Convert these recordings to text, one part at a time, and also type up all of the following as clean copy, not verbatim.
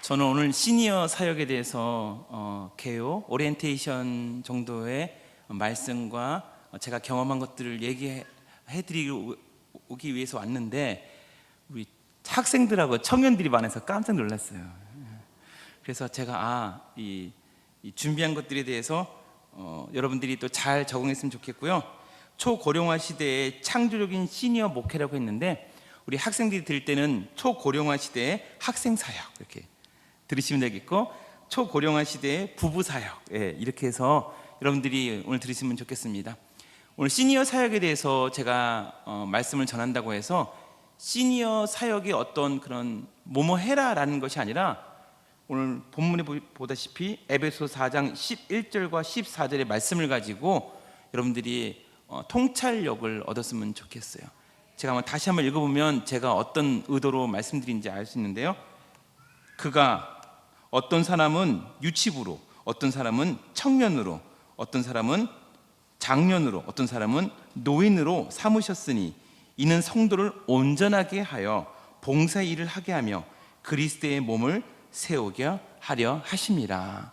저는 오늘 시니어 사역에 대해서 개요, 오리엔테이션 정도의 말씀과 제가 경험한 것들을 얘기해드리기 위해서 왔는데, 우리 학생들하고 청년들이 많아서 깜짝 놀랐어요. 그래서 제가 이 준비한 것들에 대해서 여러분들이 또 잘 적응했으면 좋겠고요. 초고령화 시대의 창조적인 시니어 목회라고 했는데, 우리 학생들이 들을 때는 초고령화 시대의 학생 사역 이렇게 들으시면 되겠고, 초고령화 시대의 부부 사역, 이렇게 해서 여러분들이 오늘 들으시면 좋겠습니다. 오늘 시니어 사역에 대해서 제가 말씀을 전한다고 해서 시니어 사역이 어떤 그런 뭐뭐 해라라는 것이 아니라, 오늘 본문에 보다시피 에베소 4장 11절과 14절의 말씀을 가지고 여러분들이 통찰력을 얻었으면 좋겠어요. 제가 다시 한번 읽어보면 제가 어떤 의도로 말씀드린지 알 수 있는데요. 그가 어떤 사람은 유치부로, 어떤 사람은 청년으로, 어떤 사람은 장년으로, 어떤 사람은 노인으로 삼으셨으니 이는 성도를 온전하게 하여 봉사의 일을 하게 하며 그리스도의 몸을 세우게 하려 하심이라.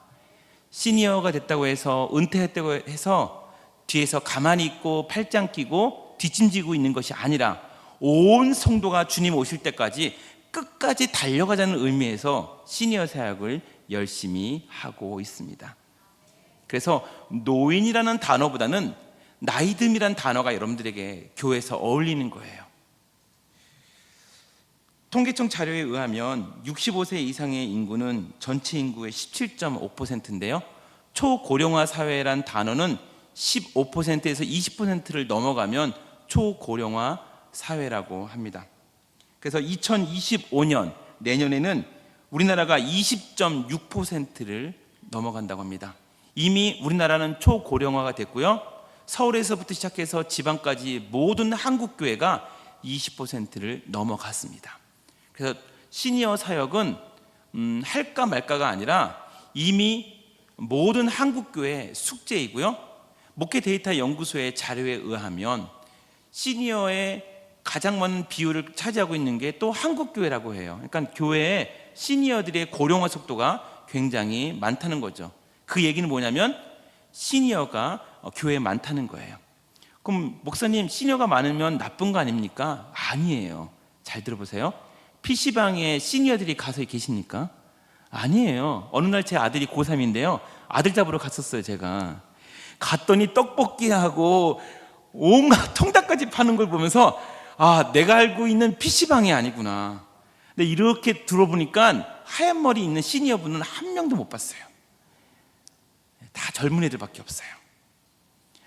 시니어가 됐다고 해서, 은퇴했다고 해서 뒤에서 가만히 있고 팔짱 끼고 뒷짐지고 있는 것이 아니라, 온 성도가 주님 오실 때까지 끝까지 달려가자는 의미에서 시니어 사역을 열심히 하고 있습니다. 그래서 노인이라는 단어보다는 나이듦이라는 단어가 여러분들에게 교회에서 어울리는 거예요. 통계청 자료에 의하면 65세 이상의 인구는 전체 인구의 17.5%인데요. 초고령화 사회란 단어는 15%에서 20%를 넘어가면 초고령화 사회라고 합니다. 그래서 2025년 내년에는 우리나라가 20.6%를 넘어간다고 합니다. 이미 우리나라는 초고령화가 됐고요. 서울에서부터 시작해서 지방까지 모든 한국교회가 20%를 넘어갔습니다. 그래서 시니어 사역은 할까 말까가 아니라 이미 모든 한국교회의 숙제이고요. 목회 데이터 연구소의 자료에 의하면 시니어의 가장 많은 비율을 차지하고 있는 게 또 한국교회라고 해요. 그러니까 교회에 시니어들의 고령화 속도가 굉장히 많다는 거죠. 그 얘기는 뭐냐면 시니어가 교회에 많다는 거예요. 그럼 목사님, 시니어가 많으면 나쁜 거 아닙니까? 아니에요. 잘 들어보세요. PC방에 시니어들이 가서 계십니까? 아니에요. 어느 날 제 아들이 고3인데요 아들 잡으러 갔었어요. 제가 갔더니 떡볶이하고 온갖 통닭까지 파는 걸 보면서 내가 알고 있는 PC방이 아니구나. 근데 이렇게 들어보니까 하얀 머리 있는 시니어분은 한 명도 못 봤어요. 다 젊은 애들밖에 없어요.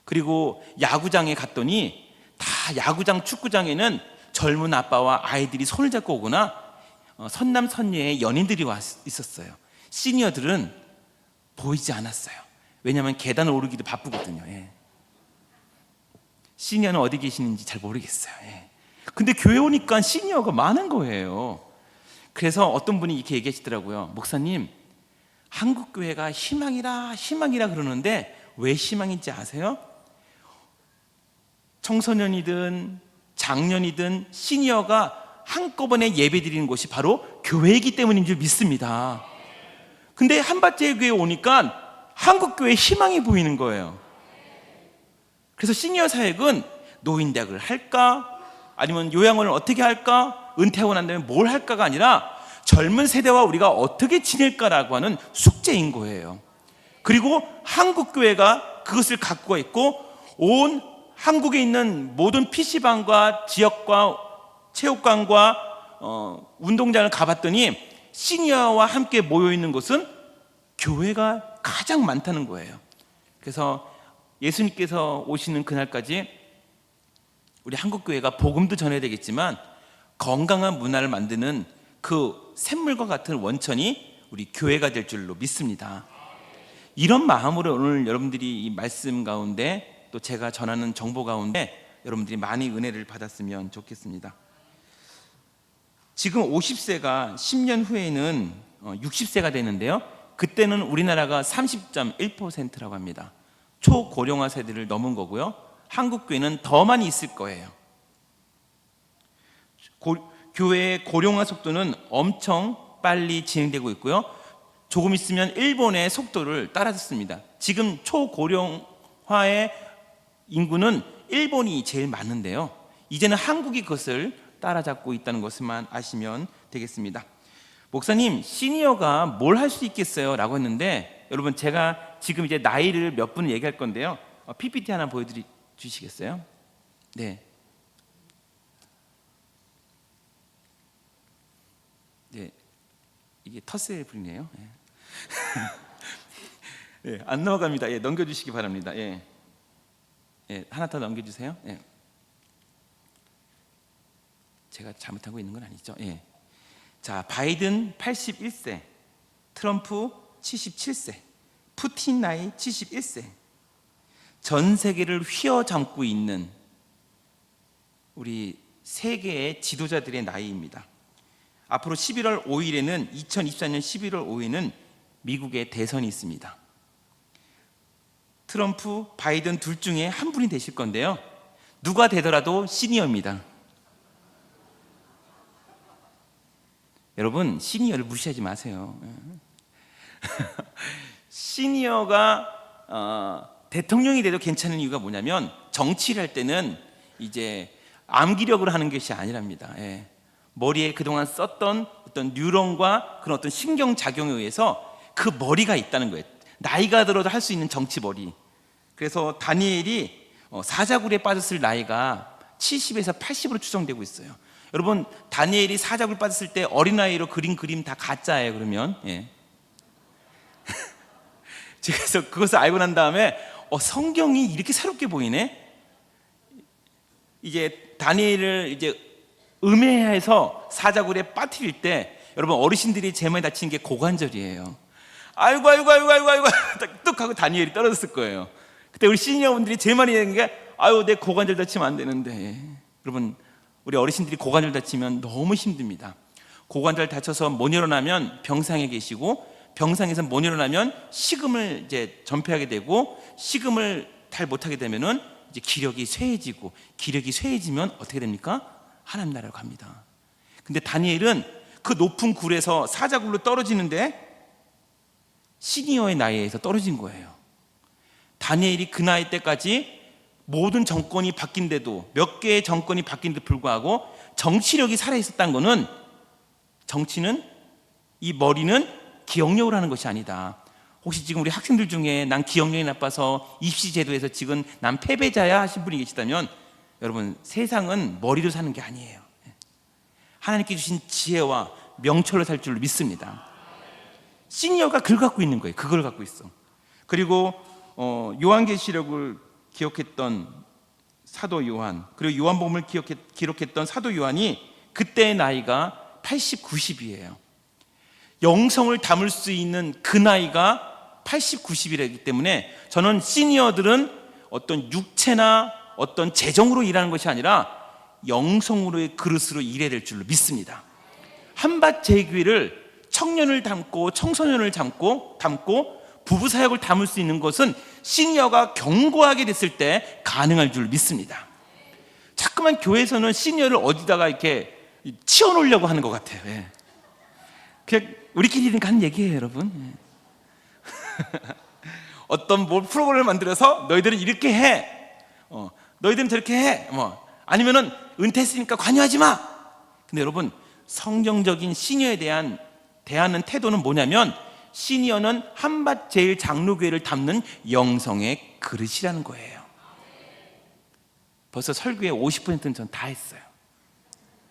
그리고 야구장에 갔더니 다 야구장 축구장에는 젊은 아빠와 아이들이 손을 잡고 오거나 선남 선녀의 연인들이 와 있었어요. 시니어들은 보이지 않았어요. 왜냐하면 계단을 오르기도 바쁘거든요. 시니어는 어디 계시는지 잘 모르겠어요. 근데 교회 오니까 시니어가 많은 거예요. 그래서 어떤 분이 이렇게 얘기하시더라고요. 목사님, 한국교회가 희망이라 그러는데 왜 희망인지 아세요? 청소년이든 장년이든 시니어가 한꺼번에 예배 드리는 곳이 바로 교회이기 때문인 줄 믿습니다. 근데 한밭제 교회에 오니까 한국교회에 희망이 보이는 거예요. 그래서 시니어 사역은 노인대학을 할까? 아니면 요양원을 어떻게 할까? 은퇴하고 난 다음에 뭘 할까가 아니라 젊은 세대와 우리가 어떻게 지낼까라고 하는 숙제인 거예요. 그리고 한국교회가 그것을 갖고 있고, 온 한국에 있는 모든 PC방과 지역과 체육관과 운동장을 가봤더니 시니어와 함께 모여있는 곳은 교회가 가장 많다는 거예요. 그래서 예수님께서 오시는 그날까지 우리 한국교회가 복음도 전해야 되겠지만 건강한 문화를 만드는 그 샘물과 같은 원천이 우리 교회가 될 줄로 믿습니다. 이런 마음으로 오늘 여러분들이 이 말씀 가운데, 또 제가 전하는 정보 가운데 여러분들이 많이 은혜를 받았으면 좋겠습니다. 지금 50세가 10년 후에는 60세가 되는데요, 그때는 우리나라가 30.1%라고 합니다. 초고령화 세대를 넘은 거고요. 한국교회는 더 많이 있을 거예요. 교회의 고령화 속도는 엄청 빨리 진행되고 있고요. 조금 있으면 일본의 속도를 따라잡습니다. 지금 초고령화의 인구는 일본이 제일 많은데요. 이제는 한국이 그것을 따라잡고 있다는 것만 아시면 되겠습니다. 목사님, 시니어가 뭘 할 수 있겠어요? 라고 했는데, 여러분 제가 지금 이제 나이를 몇 분 얘기할 건데요. PPT 하나 보여주시겠어요? 네. 네. 이게 텃세풀이네요. 네. 네, 안 넘어갑니다. 예, 넘겨주시기 바랍니다. 예. 예, 하나 더 넘겨주세요. 예. 제가 잘못하고 있는 건 아니죠. 예. 자, 바이든 81세, 트럼프 77세, 푸틴 나이 71세. 전 세계를 휘어잡고 있는 우리 세계의 지도자들의 나이입니다. 앞으로 11월 5일에는 2024년 11월 5일에는 미국의 대선이 있습니다. 트럼프, 바이든 둘 중에 한 분이 되실 건데요. 누가 되더라도 시니어입니다. 여러분, 시니어를 무시하지 마세요. 시니어가 대통령이 돼도 괜찮은 이유가 뭐냐면, 정치를 할 때는 이제 암기력으로 하는 것이 아니랍니다. 예. 머리에 그동안 썼던 어떤 뉴런과 그런 어떤 신경 작용에 의해서 그 머리가 있다는 거예요. 나이가 들어도 할 수 있는 정치 머리. 그래서 다니엘이 사자굴에 빠졌을 나이가 70에서 80으로 추정되고 있어요. 여러분, 다니엘이 사자굴 빠졌을 때 어린아이로 그린 그림 다 가짜예요. 그러면 예. 그래서 그것을 알고 난 다음에 성경이 이렇게 새롭게 보이네. 이제 다니엘을 이제 음해해서 사자굴에 빠뜨릴 때, 여러분 어르신들이 제일 많이 다치는 게 고관절이에요. 아이고 뚝 하고 다니엘이 떨어졌을 거예요. 그때 우리 시니어분들이 제일 많이 하는 게, 아유 내 고관절 다치면 안 되는데. 여러분, 우리 어르신들이 고관절 다치면 너무 힘듭니다. 고관절 다쳐서 못 일어나면 병상에 계시고, 병상에서 못 일어나면 식음을 이제 전폐하게 되고, 식음을 잘 못하게 되면은 이제 기력이 쇠해지고, 기력이 쇠해지면 어떻게 됩니까? 하나님 나라로 갑니다. 근데 다니엘은 그 높은 굴에서 사자굴로 떨어지는데 시니어의 나이에서 떨어진 거예요. 다니엘이 그 나이 때까지 모든 정권이 바뀐데도, 몇 개의 정권이 바뀐데도 불구하고 정치력이 살아있었다는 것은, 정치는, 이 머리는 기억력을 하는 것이 아니다. 혹시 지금 우리 학생들 중에 난 기억력이 나빠서 입시 제도에서 지금 난 패배자야 하신 분이 계시다면, 여러분, 세상은 머리로 사는 게 아니에요. 하나님께 주신 지혜와 명철로 살 줄로 믿습니다. 시니어가 그걸 갖고 있는 거예요. 그걸 갖고 있어. 그리고 요한계시록을 기록했던 사도 요한, 그리고 요한복음을 기록했던 사도 요한이 그때의 나이가 80, 90이에요. 영성을 담을 수 있는 그 나이가 80, 90이기 때문에 저는 시니어들은 어떤 육체나 어떤 재정으로 일하는 것이 아니라 영성으로의 그릇으로 일해야 될 줄로 믿습니다. 한밭 제교회를 청년을 담고 청소년을 담고 부부 사역을 담을 수 있는 것은 시니어가 견고하게 됐을 때 가능할 줄 믿습니다. 자꾸만 교회에서는 시니어를 어디다가 이렇게 치워놓으려고 하는 것 같아요. 예. 그냥 우리끼리 하는 얘기예요, 여러분. 어떤 뭘 프로그램을 만들어서 너희들은 이렇게 해, 너희들은 저렇게 해, 아니면은 은퇴했으니까 관여하지 마. 근데 여러분, 성경적인 시니어에 대한 대하는 태도는 뭐냐면, 시니어는 한밭 제일 장로교회를 담는 영성의 그릇이라는 거예요. 벌써 설교의 50%는 전 다 했어요.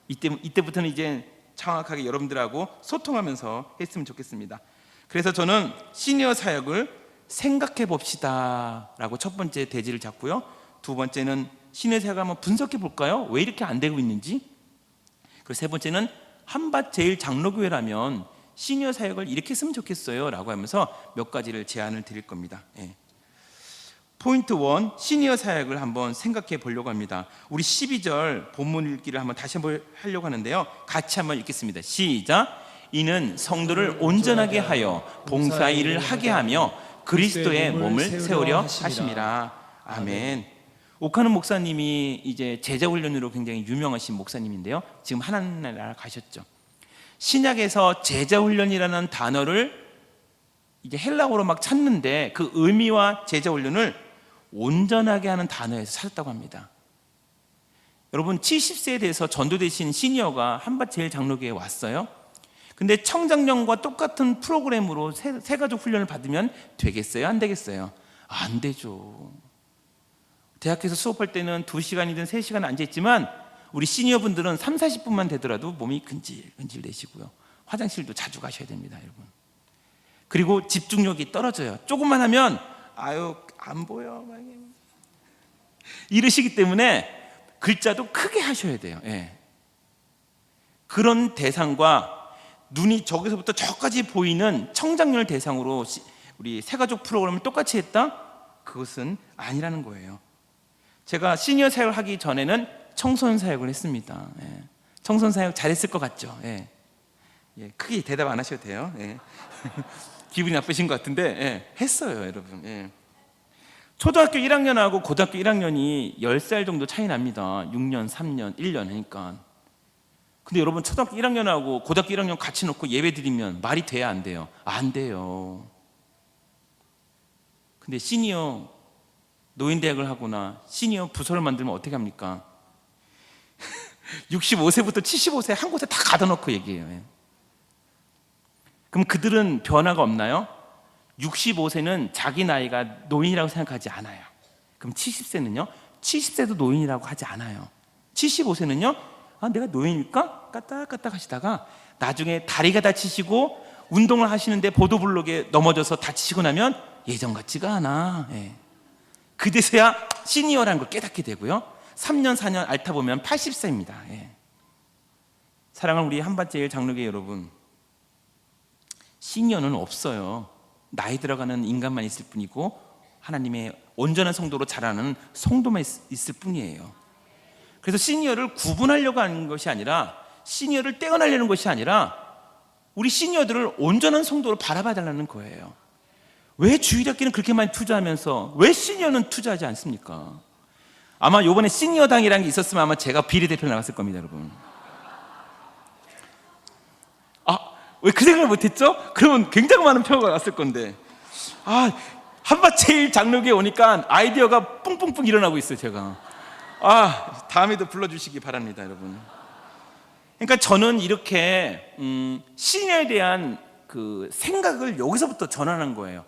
이때부터는 이제 정확하게 여러분들하고 소통하면서 했으면 좋겠습니다. 그래서 저는 시니어 사역을 생각해 봅시다 라고 첫 번째 대지를 잡고요. 두 번째는 시니어 사역을 한번 분석해 볼까요? 왜 이렇게 안 되고 있는지. 그리고 세 번째는 한밭 제일 장로교회라면 시니어 사역을 이렇게 했으면 좋겠어요 라고 하면서 몇 가지를 제안을 드릴 겁니다. 예. 포인트 1, 시니어 사역을 한번 생각해 보려고 합니다. 우리 12절 본문 읽기를 한번 다시 한번 하려고 하는데요. 같이 한번 읽겠습니다. 시작. 이는 성도를 온전하게 하여 봉사의 일을 하게 하며 그리스도의 몸을 세우려 하심이라. 아멘. 오카는 목사님이 이제 제자훈련으로 굉장히 유명하신 목사님인데요. 지금 하나님 나라 가셨죠. 신약에서 제자훈련이라는 단어를 이제 헬라어로 막 찾는데 그 의미와 제자훈련을 온전하게 하는 단어에서 찾았다고 합니다. 여러분 70세에 대해서 전도되신 시니어가 한밭제일장로교회에 왔어요. 근데 청장년과 똑같은 프로그램으로 새가족 훈련을 받으면 되겠어요? 안 되겠어요? 안 되죠. 대학에서 수업할 때는 2시간이든 3시간 앉아있지만 우리 시니어분들은 3, 40분만 되더라도 몸이 근질근질 내시고요. 화장실도 자주 가셔야 됩니다, 여러분. 그리고 집중력이 떨어져요. 조금만 하면 아유 안 보여 이러시기 때문에 글자도 크게 하셔야 돼요. 예. 그런 대상과 눈이 저기서부터 저까지 보이는 청장년을 대상으로 우리 새가족 프로그램을 똑같이 했다? 그것은 아니라는 거예요. 제가 시니어 사역을 하기 전에는 청소년 사역을 했습니다. 예. 청소년 사역 잘했을 것 같죠? 예. 예. 크게 대답 안 하셔도 돼요. 예. 기분이 나쁘신 것 같은데 예. 했어요, 여러분. 예. 초등학교 1학년하고 고등학교 1학년이 10살 정도 차이 납니다. 6년, 3년, 1년 하니까. 근데 여러분 초등학교 1학년하고 고등학교 1학년 같이 놓고 예배 드리면 말이 돼야 안 돼요? 안 돼요. 근데 시니어 노인대학을 하거나 시니어 부서를 만들면 어떻게 합니까? 65세부터 75세 한 곳에 다 가둬 놓고 얘기해요. 그럼 그들은 변화가 없나요? 65세는 자기 나이가 노인이라고 생각하지 않아요. 그럼 70세는요? 70세도 노인이라고 하지 않아요. 75세는요? 아, 내가 노인일까? 까딱까딱 하시다가 나중에 다리가 다치시고 운동을 하시는데 보도블록에 넘어져서 다치시고 나면 예전 같지가 않아. 예. 그제서야 시니어라는 걸 깨닫게 되고요. 3년 4년 앓다 보면 80세입니다. 예. 사랑하는 우리 한밭제일장로교회 여러분, 시니어는 없어요. 나이 들어가는 인간만 있을 뿐이고 하나님의 온전한 성도로 자라는 성도만 있을 뿐이에요. 그래서 시니어를 구분하려고 하는 것이 아니라, 시니어를 떼어내려는 것이 아니라 우리 시니어들을 온전한 성도로 바라봐 달라는 거예요. 왜 주일학기는 그렇게 많이 투자하면서 왜 시니어는 투자하지 않습니까? 아마 이번에 시니어당이라는 게 있었으면 아마 제가 비례대표 나갔을 겁니다, 여러분. 왜 그 생각을 못했죠? 그러면 굉장히 많은 표가 왔을 건데. 한밭제일장로교회 오니까 아이디어가 뿡뿡뿡 일어나고 있어요, 제가. 다음에도 불러주시기 바랍니다, 여러분. 그러니까 저는 이렇게 시니어에 대한 그 생각을 여기서부터 전환한 거예요.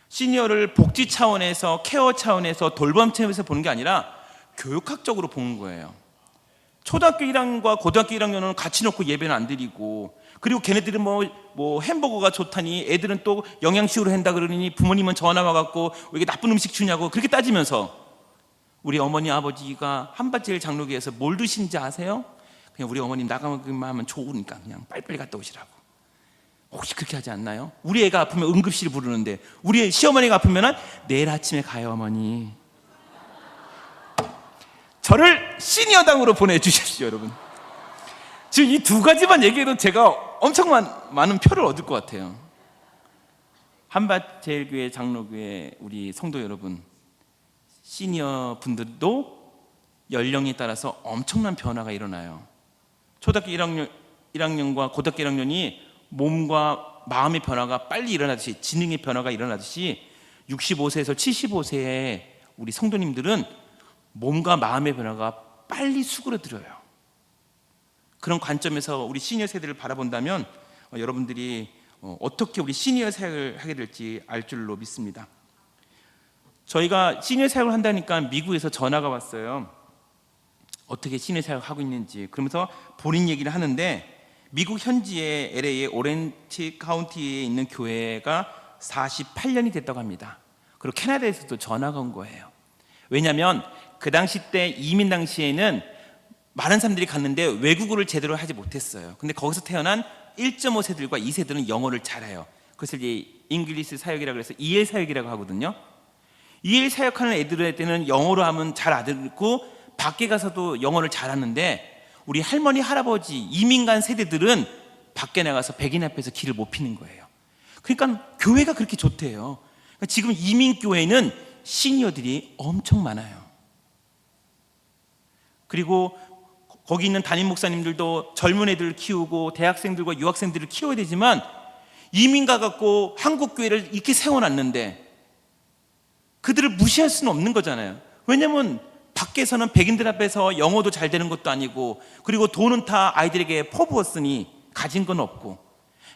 시니어를 복지 차원에서, 케어 차원에서, 돌봄 차원에서 보는 게 아니라 교육학적으로 보는 거예요. 초등학교 1학년과 고등학교 1학년은 같이 놓고 예배는 안 드리고, 그리고 걔네들은 뭐 햄버거가 좋다니 애들은 또 영양식으로 한다 그러니 부모님은 전화 와갖고 왜 이게 나쁜 음식 주냐고 그렇게 따지면서, 우리 어머니 아버지가 한밭제일장로교회에서 뭘 드시는지 아세요? 그냥 우리 어머님 나가기만 하면 좋으니까 그냥 빨리빨리 갔다 오시라고. 혹시 그렇게 하지 않나요? 우리 애가 아프면 응급실 부르는데 우리 시어머니가 아프면 내일 아침에 가요 어머니. 저를 시니어당으로 보내주십시오, 여러분. 지금 이 두 가지만 얘기해도 제가 엄청 많은 표를 얻을 것 같아요. 한밭제일교회 장로교회 우리 성도 여러분, 시니어 분들도 연령에 따라서 엄청난 변화가 일어나요. 초등학교 1학년과 고등학교 1학년이 몸과 마음의 변화가 빨리 일어나듯이, 지능의 변화가 일어나듯이 65세에서 75세의 우리 성도님들은 몸과 마음의 변화가 빨리 수그러들어요. 그런 관점에서 우리 시니어 세대를 바라본다면 여러분들이 어떻게 우리 시니어 사역을 하게 될지 알 줄로 믿습니다. 저희가 시니어 사역을 한다니까 미국에서 전화가 왔어요. 어떻게 시니어 사역을 하고 있는지. 그러면서 본인 얘기를 하는데, 미국 현지의 LA의 오렌지 카운티에 있는 교회가 48년이 됐다고 합니다. 그리고 캐나다에서도 전화가 온 거예요. 왜냐하면 그 당시 때 이민 당시에는 많은 사람들이 갔는데 외국어를 제대로 하지 못했어요. 근데 거기서 태어난 1.5세들과 2세들은 영어를 잘해요. 그것을 이제 잉글리시 사역이라고 해서 EL 사역이라고 하거든요. EL 사역하는 애들한테는 영어로 하면 잘 알아듣고 밖에 가서도 영어를 잘하는데, 우리 할머니 할아버지 이민 간 세대들은 밖에 나가서 백인 앞에서 길을 못 피는 거예요. 그러니까 교회가 그렇게 좋대요. 그러니까 지금 이민 교회는 시니어들이 엄청 많아요. 그리고 거기 있는 담임 목사님들도 젊은 애들을 키우고 대학생들과 유학생들을 키워야 되지만 이민 가갖고 한국 교회를 이렇게 세워놨는데 그들을 무시할 수는 없는 거잖아요. 왜냐면 밖에서는 백인들 앞에서 영어도 잘 되는 것도 아니고, 그리고 돈은 다 아이들에게 퍼부었으니 가진 건 없고,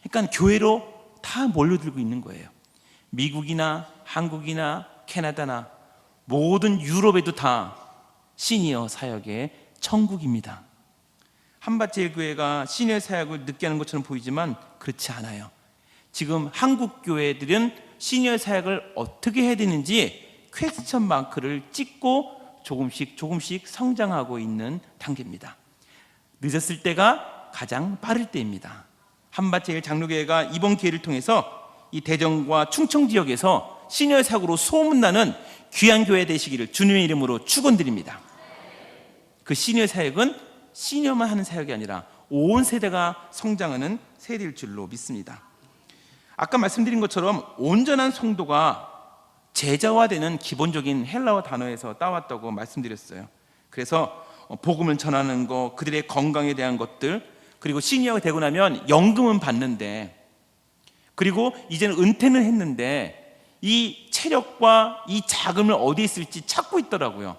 그러니까 교회로 다 몰려들고 있는 거예요. 미국이나 한국이나 캐나다나 모든 유럽에도 다 시니어 사역의 천국입니다. 한밭제일교회가 시니어 사역을 늦게 하는 것처럼 보이지만 그렇지 않아요. 지금 한국 교회들은 시니어 사역을 어떻게 해야 되는지 퀘스천 마크를 찍고 조금씩 성장하고 있는 단계입니다. 늦었을 때가 가장 빠를 때입니다. 한밭제일 장로교회가 이번 기회를 통해서 이 대전과 충청 지역에서 시니어 사역으로 소문나는 귀한 교회 되시기를 주님의 이름으로 축원드립니다. 그 시니어 사역은 시니어만 하는 사역이 아니라 온 세대가 성장하는 세대일 줄로 믿습니다. 아까 말씀드린 것처럼 온전한 성도가 제자화되는 기본적인 헬라어 단어에서 따왔다고 말씀드렸어요. 그래서 복음을 전하는 것, 그들의 건강에 대한 것들, 그리고 시니어가 되고 나면 연금은 받는데, 그리고 이제는 은퇴는 했는데 이 체력과 이 자금을 어디에 쓸지 찾고 있더라고요.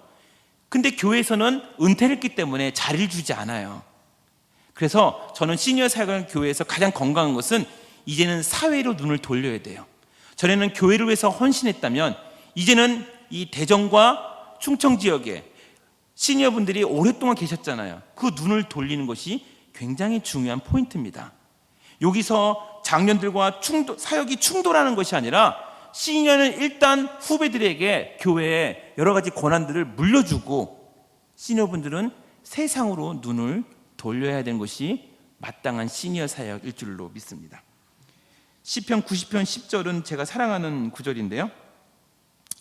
근데 교회에서는 은퇴를 했기 때문에 자리를 주지 않아요. 그래서 저는 시니어 사역하는 교회에서 가장 건강한 것은 이제는 사회로 눈을 돌려야 돼요. 전에는 교회를 위해서 헌신했다면 이제는 이 대전과 충청 지역에 시니어분들이 오랫동안 계셨잖아요. 그 눈을 돌리는 것이 굉장히 중요한 포인트입니다. 여기서 장년들과 사역이 충돌하는 것이 아니라 시니어는 일단 후배들에게 교회에 여러 가지 권한들을 물려주고 시니어분들은 세상으로 눈을 돌려야 되는 것이 마땅한 시니어 사역일 줄로 믿습니다. 시편 90편 10절은 제가 사랑하는 구절인데요.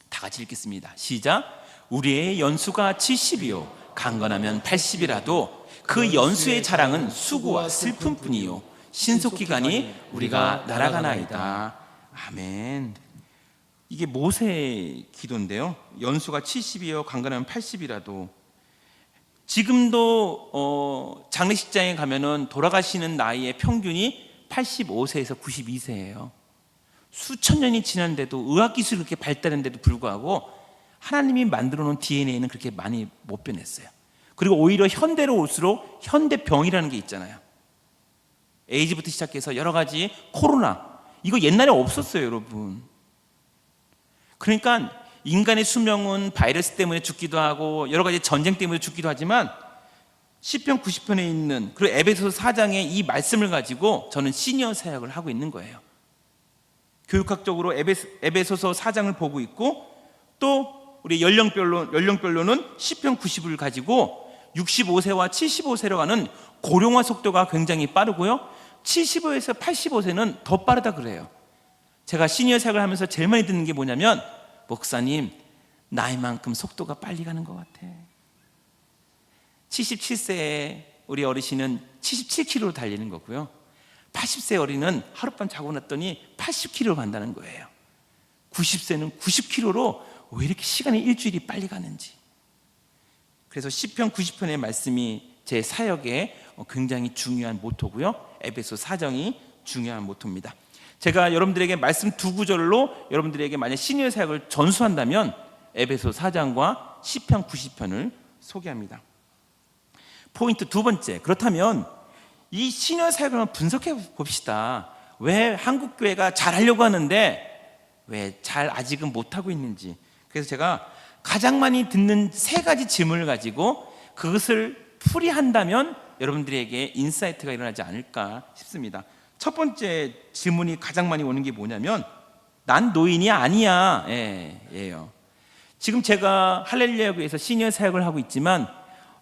다 같이 읽겠습니다. 시작. 우리의 연수가 70이요 강건하면 80이라도 그 연수의 자랑은 수고와 슬픔뿐이요 신속기간이 우리가 날아가나이다. 아멘. 이게 모세의 기도인데요. 연수가 70이요 강건하면 80이라도. 지금도 장례식장에 가면은 돌아가시는 나이의 평균이 85세에서 92세예요. 수천 년이 지났는데도 의학기술이 그렇게 발달했는데도 불구하고 하나님이 만들어 놓은 DNA는 그렇게 많이 못 변했어요. 그리고 오히려 현대로 올수록 현대병이라는 게 있잖아요. 에이즈부터 시작해서 여러 가지 코로나, 이거 옛날에 없었어요, 여러분. 그러니까 인간의 수명은 바이러스 때문에 죽기도 하고 여러 가지 전쟁 때문에 죽기도 하지만 시편 90편에 있는 그리고 에베소서 4장의 이 말씀을 가지고 저는 시니어 사역을 하고 있는 거예요. 교육학적으로 에베소서 4장을 보고 있고, 또 우리 연령별로는 시편 90을 가지고 65세와 75세로 가는 고령화 속도가 굉장히 빠르고요, 75에서 85세는 더 빠르다 그래요. 제가 시니어 사역을 하면서 제일 많이 듣는 게 뭐냐면, 목사님 나이만큼 속도가 빨리 가는 것 같아. 77세의 우리 어르신은 77km로 달리는 거고요, 80세 어린은 하룻밤 자고 났더니 80km로 간다는 거예요. 90세는 90km로 왜 이렇게 시간이 일주일이 빨리 가는지. 그래서 시편 90편의 말씀이 제 사역에 굉장히 중요한 모토고요, 에베소 4장이 중요한 모토입니다. 제가 여러분들에게 말씀 두 구절로 여러분들에게 만약 시니어 사역을 전수한다면 에베소 4장과 시편 90편을 소개합니다. 포인트 두 번째, 그렇다면 이 시니어 사역을 한번 분석해 봅시다. 왜 한국 교회가 잘하려고 하는데 왜 잘 아직은 못하고 있는지. 그래서 제가 가장 많이 듣는 세 가지 질문을 가지고 그것을 풀이한다면 여러분들에게 인사이트가 일어나지 않을까 싶습니다. 첫 번째 질문이 가장 많이 오는 게 뭐냐면, 난 노인이 아니야 예요. 지금 제가 할렐루야 교회에서 시니어 사역을 하고 있지만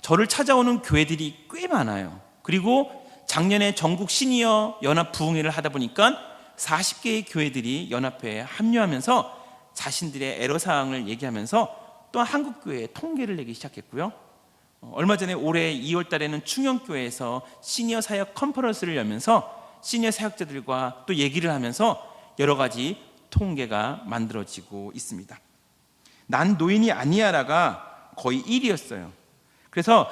저를 찾아오는 교회들이 꽤 많아요. 그리고 작년에 전국 시니어 연합 부흥회를 하다 보니까 40개의 교회들이 연합회에 합류하면서 자신들의 애로사항을 얘기하면서 또 한국교회에 통계를 내기 시작했고요, 얼마 전에 올해 2월 달에는 충영교회에서 시니어 사역 컨퍼런스를 열면서 시니어 사역자들과 또 얘기를 하면서 여러 가지 통계가 만들어지고 있습니다. 난 노인이 아니야라가 거의 1위였어요. 그래서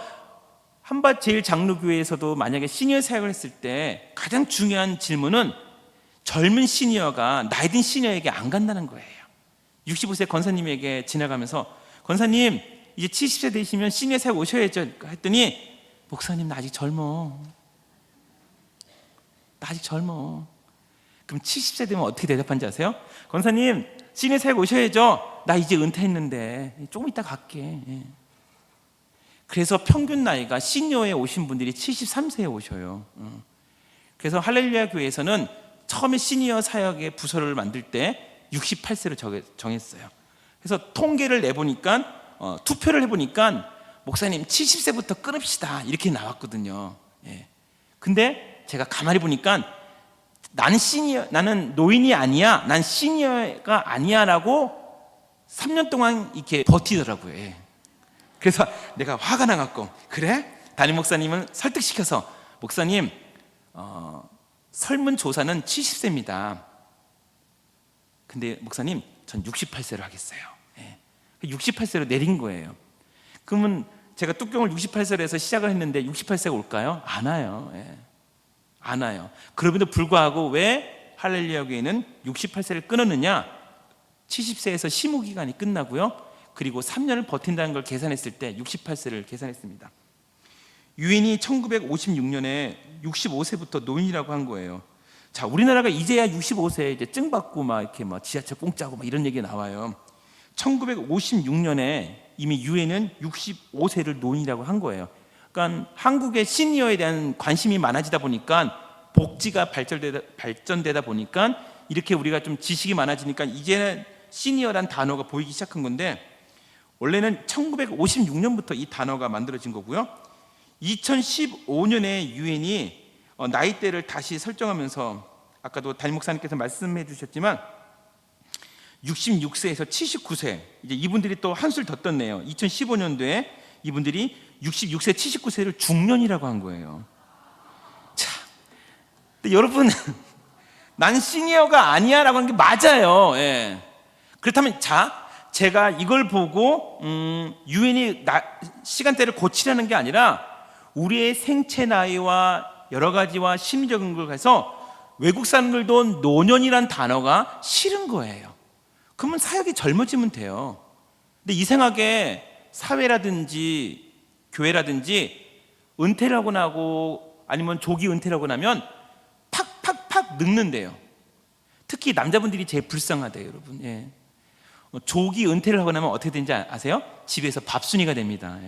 한밭제일장로교회에서도 만약에 시니어 사역을 했을 때 가장 중요한 질문은 젊은 시니어가 나이 든 시니어에게 안 간다는 거예요. 65세 권사님에게 지나가면서 권사님 이제 70세 되시면 시니어 사역 오셔야죠 했더니 목사님 나 아직 젊어. 나 아직 젊어. 그럼 70세 되면 어떻게 대답한지 아세요? 권사님 시니어 사역 오셔야죠. 나 이제 은퇴했는데 조금 이따 갈게. 그래서 평균 나이가 시니어에 오신 분들이 73세에 오셔요. 그래서 할렐루야 교회에서는 처음에 시니어 사역의 부서를 만들 때 68세로 정했어요. 그래서 통계를 내보니까 투표를 해보니까 목사님 70세부터 끊읍시다 이렇게 나왔거든요. 근데 제가 가만히 보니까 나는 노인이 아니야, 난 시니어가 아니야라고 3년 동안 이렇게 버티더라고요. 그래서 내가 화가 나갖고 그래? 담임 목사님은 설득시켜서 목사님 설문조사는 70세입니다. 근데 목사님 전 68세로 하겠어요. 68세로 내린 거예요. 그러면 제가 뚜껑을 68세로 해서 시작을 했는데 68세가 올까요? 안 와요. 안 와요. 그럼에도 불구하고 왜 할렐루야 교회는 68세를 끊었느냐? 70세에서 심호기간이 끝나고요. 그리고 3년을 버틴다는 걸 계산했을 때 68세를 계산했습니다. 유엔이 1956년에 65세부터 노인이라고 한 거예요. 자, 우리나라가 이제야 65세 이제 증 받고 막 이렇게 막 지하철 공짜고 막 이런 얘기 나와요. 1956년에 이미 유엔은 65세를 노인이라고 한 거예요. 그러니까 한국의 시니어에 대한 관심이 많아지다 보니까 복지가 발전되다 보니까 이렇게 우리가 좀 지식이 많아지니까 이제는 시니어란 단어가 보이기 시작한 건데 원래는 1956년부터 이 단어가 만들어진 거고요. 2015년에 유엔이 나이대를 다시 설정하면서 아까도 담임 목사님께서 말씀해 주셨지만 66세에서 79세 이제 이분들이 또 한술 더 떴네요. 2015년도에 이분들이 66세, 79세를 중년이라고 한 거예요. 자, 근데 여러분 난 시니어가 아니야라고 하는 게 맞아요. 그렇다면 자 제가 이걸 보고 유엔이 시간대를 고치려는 게 아니라 우리의 생체 나이와 여러 가지와 심리적인 걸 해서 외국 사람들도 노년이란 단어가 싫은 거예요. 그러면 사역이 젊어지면 돼요. 근데 이상하게 사회라든지 교회라든지 은퇴를 하고 나고 아니면 조기 은퇴를 하고 나면 팍팍팍 늙는데요. 특히 남자분들이 제일 불쌍하대요, 여러분. 조기 은퇴를 하고 나면 어떻게 되는지 아세요? 집에서 밥순이가 됩니다.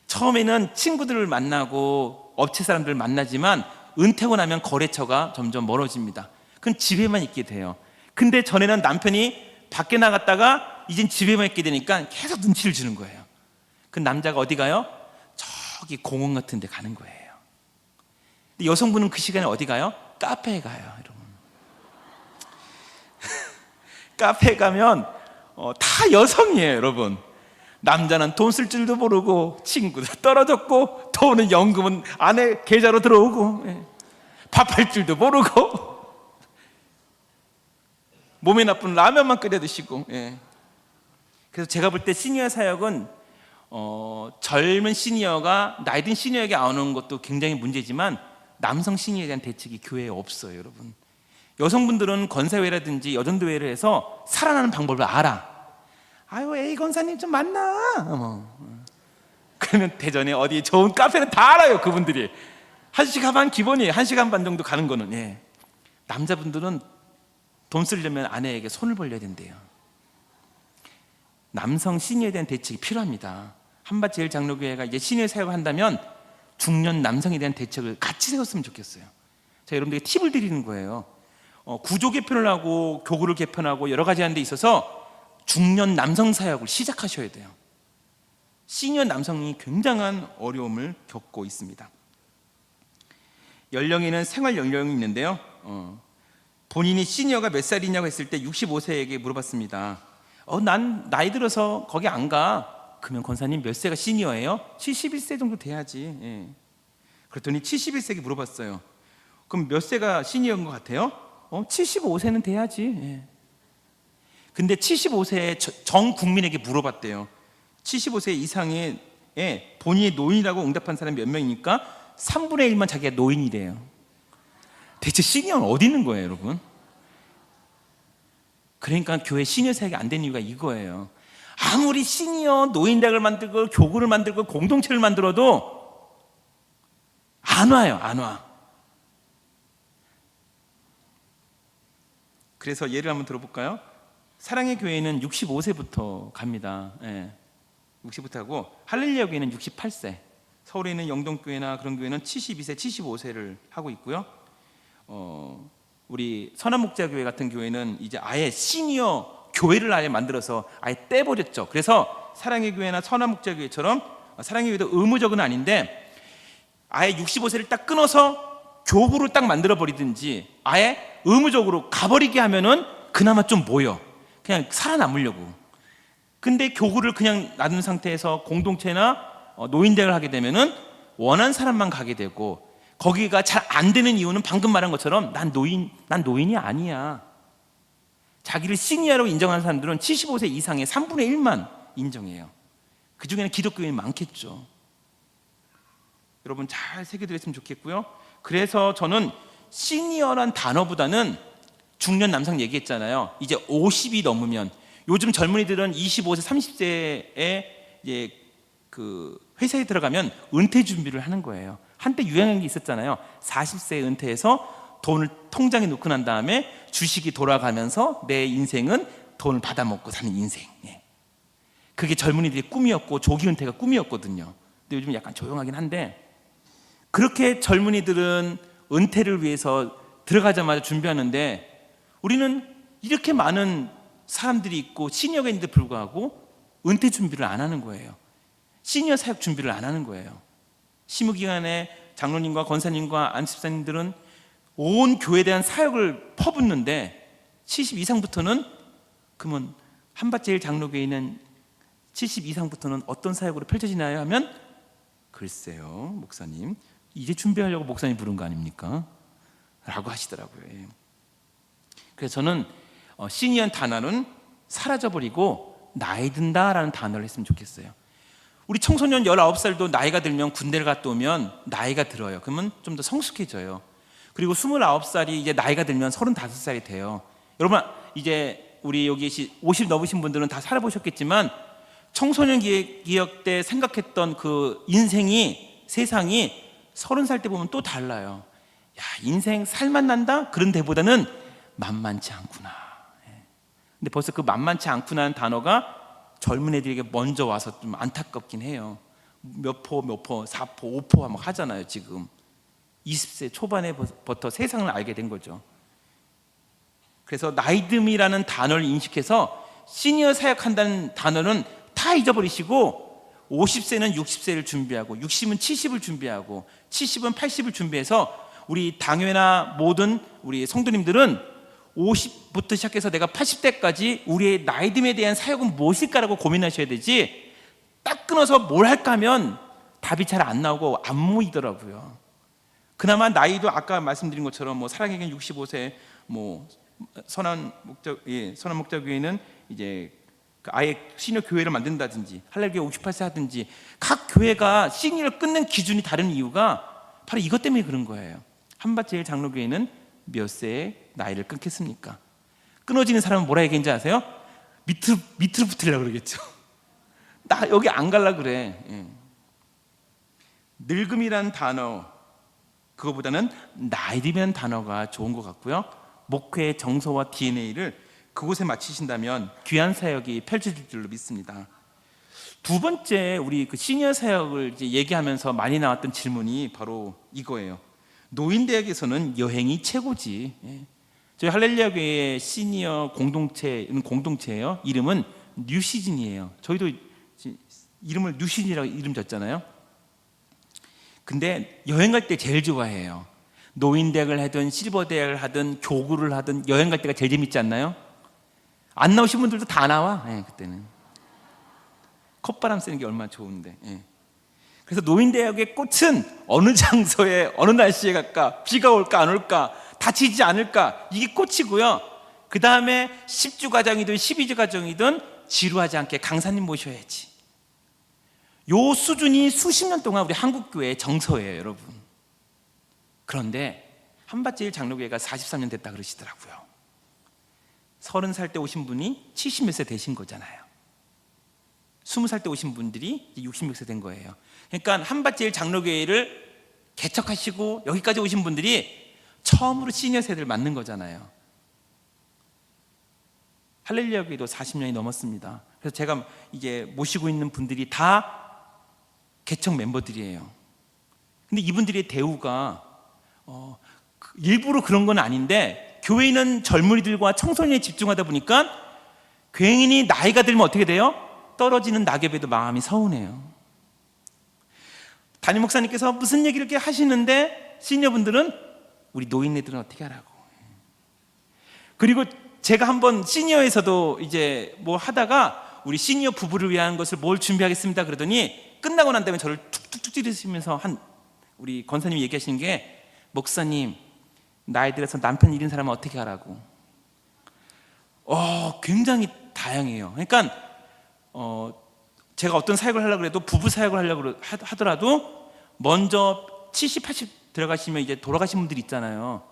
처음에는 친구들을 만나고 업체 사람들을 만나지만 은퇴하고 나면 거래처가 점점 멀어집니다. 그럼 집에만 있게 돼요. 근데 전에는 남편이 밖에 나갔다가 이젠 집에만 있게 되니까 계속 눈치를 주는 거예요. 그 남자가 어디 가요? 저기 공원 같은 데 가는 거예요. 근데 여성분은 그 시간에 어디 가요? 카페에 가요, 여러분. 카페에 가면 다 여성이에요, 여러분. 남자는 돈 쓸 줄도 모르고 친구도 떨어졌고 돈은 연금은 아내 계좌로 들어오고 밥할 줄도 모르고 몸에 나쁜 라면만 끓여 드시고. 그래서 제가 볼 때 시니어 사역은 젊은 시니어가 나이 든 시니어에게 안 오는 것도 굉장히 문제지만 남성 시니어에 대한 대책이 교회에 없어요, 여러분. 여성분들은 권사회라든지 여전도회를 해서 살아나는 방법을 알아. 아유, 에이 권사님 좀 만나. 그러면 대전에 어디 좋은 카페는 다 알아요, 그분들이. 1시간 반 기본이에요. 1시간 반 정도 가는 거는. 남자분들은 돈 쓰려면 아내에게 손을 벌려야 된대요. 남성 시니어에 대한 대책이 필요합니다. 한밭제일장로교회가 이제 시니어 사역을 한다면 중년 남성에 대한 대책을 같이 세웠으면 좋겠어요. 제가 여러분들에게 팁을 드리는 거예요. 구조 개편을 하고 교구를 개편하고 여러 가지 하는 데 있어서 중년 남성 사역을 시작하셔야 돼요. 시니어 남성이 굉장한 어려움을 겪고 있습니다. 연령에는 생활 연령이 있는데요. 본인이 시니어가 몇 살이냐고 했을 때 65세에게 물어봤습니다. 난 나이 들어서 거기 안 가. 그러면 권사님 몇 세가 시니어예요? 71세 정도 돼야지. 그랬더니 71세에게 물어봤어요. 그럼 몇 세가 시니어인 것 같아요? 75세는 돼야지. 근데 75세 전 국민에게 물어봤대요. 75세 이상의 본인이 노인이라고 응답한 사람이 몇 명이니까 3분의 1만 자기가 노인이래요. 대체 시니어는 어디 있는 거예요, 여러분? 그러니까 교회 시니어 사역이 안 된 이유가 이거예요. 아무리 시니어 노인대학을 만들고 교구를 만들고 공동체를 만들어도 안 와요, 안 와. 그래서 예를 한번 들어볼까요? 사랑의 교회는 65세부터 갑니다. 60부터 하고 할렐루야 교회는 68세, 서울에 있는 영동교회나 그런 교회는 72세, 75세를 하고 있고요. 우리 선한목자교회 같은 교회는 이제 아예 시니어 교회를 아예 만들어서 아예 떼버렸죠. 그래서 사랑의 교회나 선한목자교회처럼 사랑의 교회도 의무적은 아닌데 아예 65세를 딱 끊어서 교구를 딱 만들어 버리든지 아예 의무적으로 가버리게 하면은 그나마 좀 모여, 그냥 살아남으려고. 근데 교구를 그냥 놔둔 상태에서 공동체나 노인대를 하게 되면은 원한 사람만 가게 되고, 거기가 잘 안 되는 이유는 방금 말한 것처럼 난 노인이 아니야. 자기를 시니어라고 인정하는 사람들은 75세 이상의 3분의 1만 인정해요. 그 중에는 기독교인이 많겠죠. 여러분 잘 새겨드렸으면 좋겠고요. 그래서 저는 시니어란 단어보다는 중년 남성 얘기했잖아요. 이제 50이 넘으면, 요즘 젊은이들은 25세, 30세에 이제 그 회사에 들어가면 은퇴 준비를 하는 거예요. 한때 유행한 게 있었잖아요. 40세에 은퇴해서 돈을 통장에 넣고 난 다음에 주식이 돌아가면서 내 인생은 돈을 받아먹고 사는 인생. 그게 젊은이들의 꿈이었고 조기 은퇴가 꿈이었거든요. 근데 요즘 약간 조용하긴 한데, 그렇게 젊은이들은 은퇴를 위해서 들어가자마자 준비하는데, 우리는 이렇게 많은 사람들이 있고 시니어가 있는데 불구하고 은퇴 준비를 안 하는 거예요. 시니어 사역 준비를 안 하는 거예요. 심의기간에 장로님과 권사님과 안집사님들은 온 교회에 대한 사역을 퍼붓는데 70 이상부터는, 그러면 한밭제일 장로교회는 70 이상부터는 어떤 사역으로 펼쳐지나요? 하면 글쎄요, 목사님 이제 준비하려고 목사님 부른 거 아닙니까? 라고 하시더라고요. 그래서 저는 시니어 단어는 사라져버리고 나이 든다라는 단어를 했으면 좋겠어요. 우리 청소년 19살도 나이가 들면, 군대를 갔다 오면 나이가 들어요. 그러면 좀 더 성숙해져요. 그리고 29살이 이제 나이가 들면 35살이 돼요. 여러분 이제 우리 여기 50 넘으신 분들은 다 살아보셨겠지만, 청소년 기억 때 생각했던 그 인생이, 세상이 30살 때 보면 또 달라요. 야, 인생 살만 난다? 그런 데보다는 만만치 않구나. 근데 벌써 그 만만치 않구나는 단어가 젊은 애들에게 먼저 와서 좀 안타깝긴 해요. 몇 포, 4포, 5포 막 하잖아요. 지금 20세 초반에부터 세상을 알게 된 거죠. 그래서 나이듦이라는 단어를 인식해서 시니어 사역한다는 단어는 다 잊어버리시고, 50세는 60세를 준비하고, 60은 70을 준비하고, 70은 80을 준비해서 우리 당회나 모든 우리 성도님들은 50부터 시작해서 내가 80대까지 우리의 나이듦에 대한 사역은 무엇일까라고 고민하셔야 되지, 딱 끊어서 뭘 할까 하면 답이 잘 안 나오고 안 모이더라고요. 그나마 나이도 아까 말씀드린 것처럼 뭐 사랑에겐 65세, 뭐 선한목자교회는 이제 아예 시니어 교회를 만든다든지, 할렐루야 58세 하든지, 각 교회가 시니어를 끊는 기준이 다른 이유가 바로 이것 때문에 그런 거예요. 한밭제일 장로교회는 몇 세에 나이를 끊겠습니까? 끊어지는 사람은 뭐라 얘기했는지 아세요? 밑으로 붙으려고 그러겠죠. 나 여기 안 갈라 그래. 늙음이란 단어, 그거보다는 나이듦이라는 단어가 좋은 것 같고요. 목회의 정서와 DNA를 그곳에 맞추신다면 귀한 사역이 펼쳐질 줄로 믿습니다. 두 번째, 우리 그 시니어 사역을 이제 얘기하면서 많이 나왔던 질문이 바로 이거예요. 노인대학에서는 여행이 최고지. 저희 할렐루야 교회의 시니어 공동체는 공동체예요. 이름은 뉴시즌이에요. 저희도 이름을 뉴시즌이라고 이름 졌잖아요. 근데 여행 갈 때 제일 좋아해요. 노인대학을 하든 실버대학을 하든 교구를 하든 여행 갈 때가 제일 재밌지 않나요? 안 나오신 분들도 다 나와. 그때는 콧바람 쐬는 게 얼마나 좋은데. 그래서 노인대학의 꽃은 어느 장소에 어느 날씨에 갈까, 비가 올까 안 올까, 다치지 않을까, 이게 꽃이고요. 그 다음에 10주 과정이든 12주 과정이든 지루하지 않게 강사님 모셔야지. 요 수준이 수십 년 동안 우리 한국교회의 정서예요, 여러분. 그런데 한밭제일 장로교회가 43년 됐다 그러시더라고요. 30살 때 오신 분이 70몇 세 되신 거잖아요. 20살 때 오신 분들이 60몇 세 된 거예요. 그러니까 한밭제일 장로교회를 개척하시고 여기까지 오신 분들이 처음으로 시니어 세대를 맡는 거잖아요. 할렐루야 교회도 40년이 넘었습니다. 그래서 제가 이제 모시고 있는 분들이 다 개척 멤버들이에요. 근데 이분들의 대우가 일부러 그런 건 아닌데, 교회에 있는 젊은이들과 청소년에 집중하다 보니까 괜히 나이가 들면 어떻게 돼요? 떨어지는 낙엽에도 마음이 서운해요. 담임 목사님께서 무슨 얘기를 이렇게 하시는데 시니어분들은 우리 노인네들은 어떻게 하라고. 그리고 제가 한번 시니어에서도 이제 뭐 하다가 우리 시니어 부부를 위한 것을 뭘 준비하겠습니다 그러더니 끝나고 난 다음에 저를 툭툭툭 찌르시면서 우리 권사님이 얘기하시는 게, 목사님 나이 들어서 남편 잃은 사람은 어떻게 하라고. 굉장히 다양해요. 그러니까 제가 어떤 사역을 하려고 해도, 부부 사역을 하려고 하더라도 먼저 70, 80 들어가시면 이제 돌아가신 분들이 있잖아요.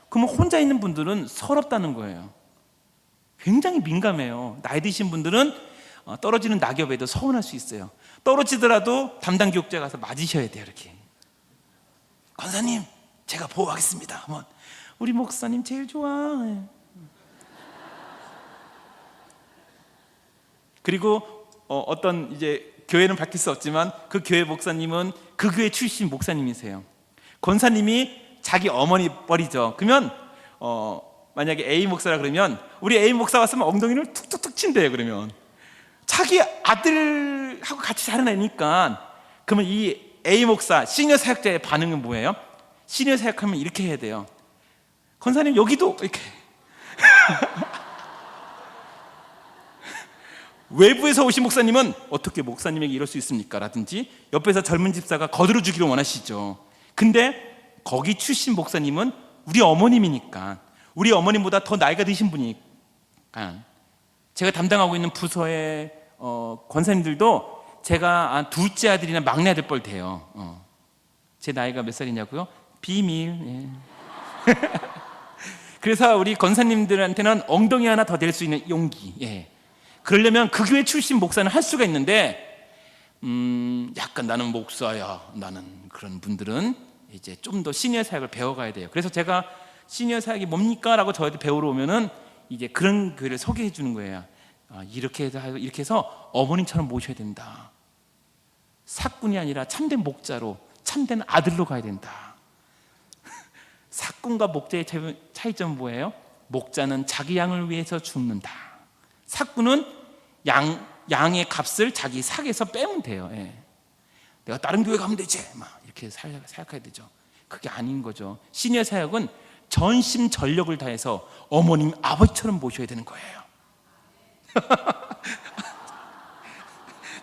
그러면 혼자 있는 분들은 서럽다는 거예요. 굉장히 민감해요. 나이 드신 분들은 떨어지는 낙엽에도 서운할 수 있어요. 떨어지더라도 담당 교육자 가서 맞으셔야 돼요. 이렇게, 권사님 제가 보호하겠습니다 하면 우리 목사님 제일 좋아. 그리고 어떤 이제 교회는 밝힐 수 없지만 그 교회 목사님은 그 교회 출신 목사님이세요. 권사님이 자기 어머니 뻘이죠. 그러면 만약에 A 목사라 그러면 우리 A 목사 왔으면 엉덩이를 툭툭툭 친대요. 그러면 자기 아들하고 같이 사는 애니까. 그러면 이 A 목사 시니어 사역자의 반응은 뭐예요? 시니어 사역하면 이렇게 해야 돼요. 권사님 여기도 이렇게 외부에서 오신 목사님은 어떻게 목사님에게 이럴 수 있습니까? 라든지 옆에서 젊은 집사가 거들어 주기를 원하시죠. 근데 거기 출신 목사님은 우리 어머님이니까, 우리 어머님보다 더 나이가 드신 분이니까, 제가 담당하고 있는 부서의 권사님들도 제가 둘째 아들이나 막내 아들 뻘 돼요. 제 나이가 몇 살이냐고요? 비밀. 예. 그래서 우리 권사님들한테는 엉덩이 하나 더 될 수 있는 용기. 예. 그러려면 그 교회 출신 목사는 할 수가 있는데, 약간 나는 목사야, 나는 그런 분들은 이제 좀 더 시니어 사역을 배워가야 돼요. 그래서 제가 시니어 사역이 뭡니까? 라고 저한테 배우러 오면은 이제 그런 교회를 소개해 주는 거예요. 이렇게 해서 어머님처럼 모셔야 된다. 사꾼이 아니라 참된 목자로, 참된 아들로 가야 된다. 사꾼과 목자의 차이점은 뭐예요? 목자는 자기 양을 위해서 죽는다. 사꾼은 양의 값을 자기 삭에서 빼면 돼요. 예. 내가 다른 교회 가면 되지, 막 이렇게 생각해야 되죠. 그게 아닌 거죠. 시니어 사역은 전심 전력을 다해서 어머님, 아버지처럼 모셔야 되는 거예요.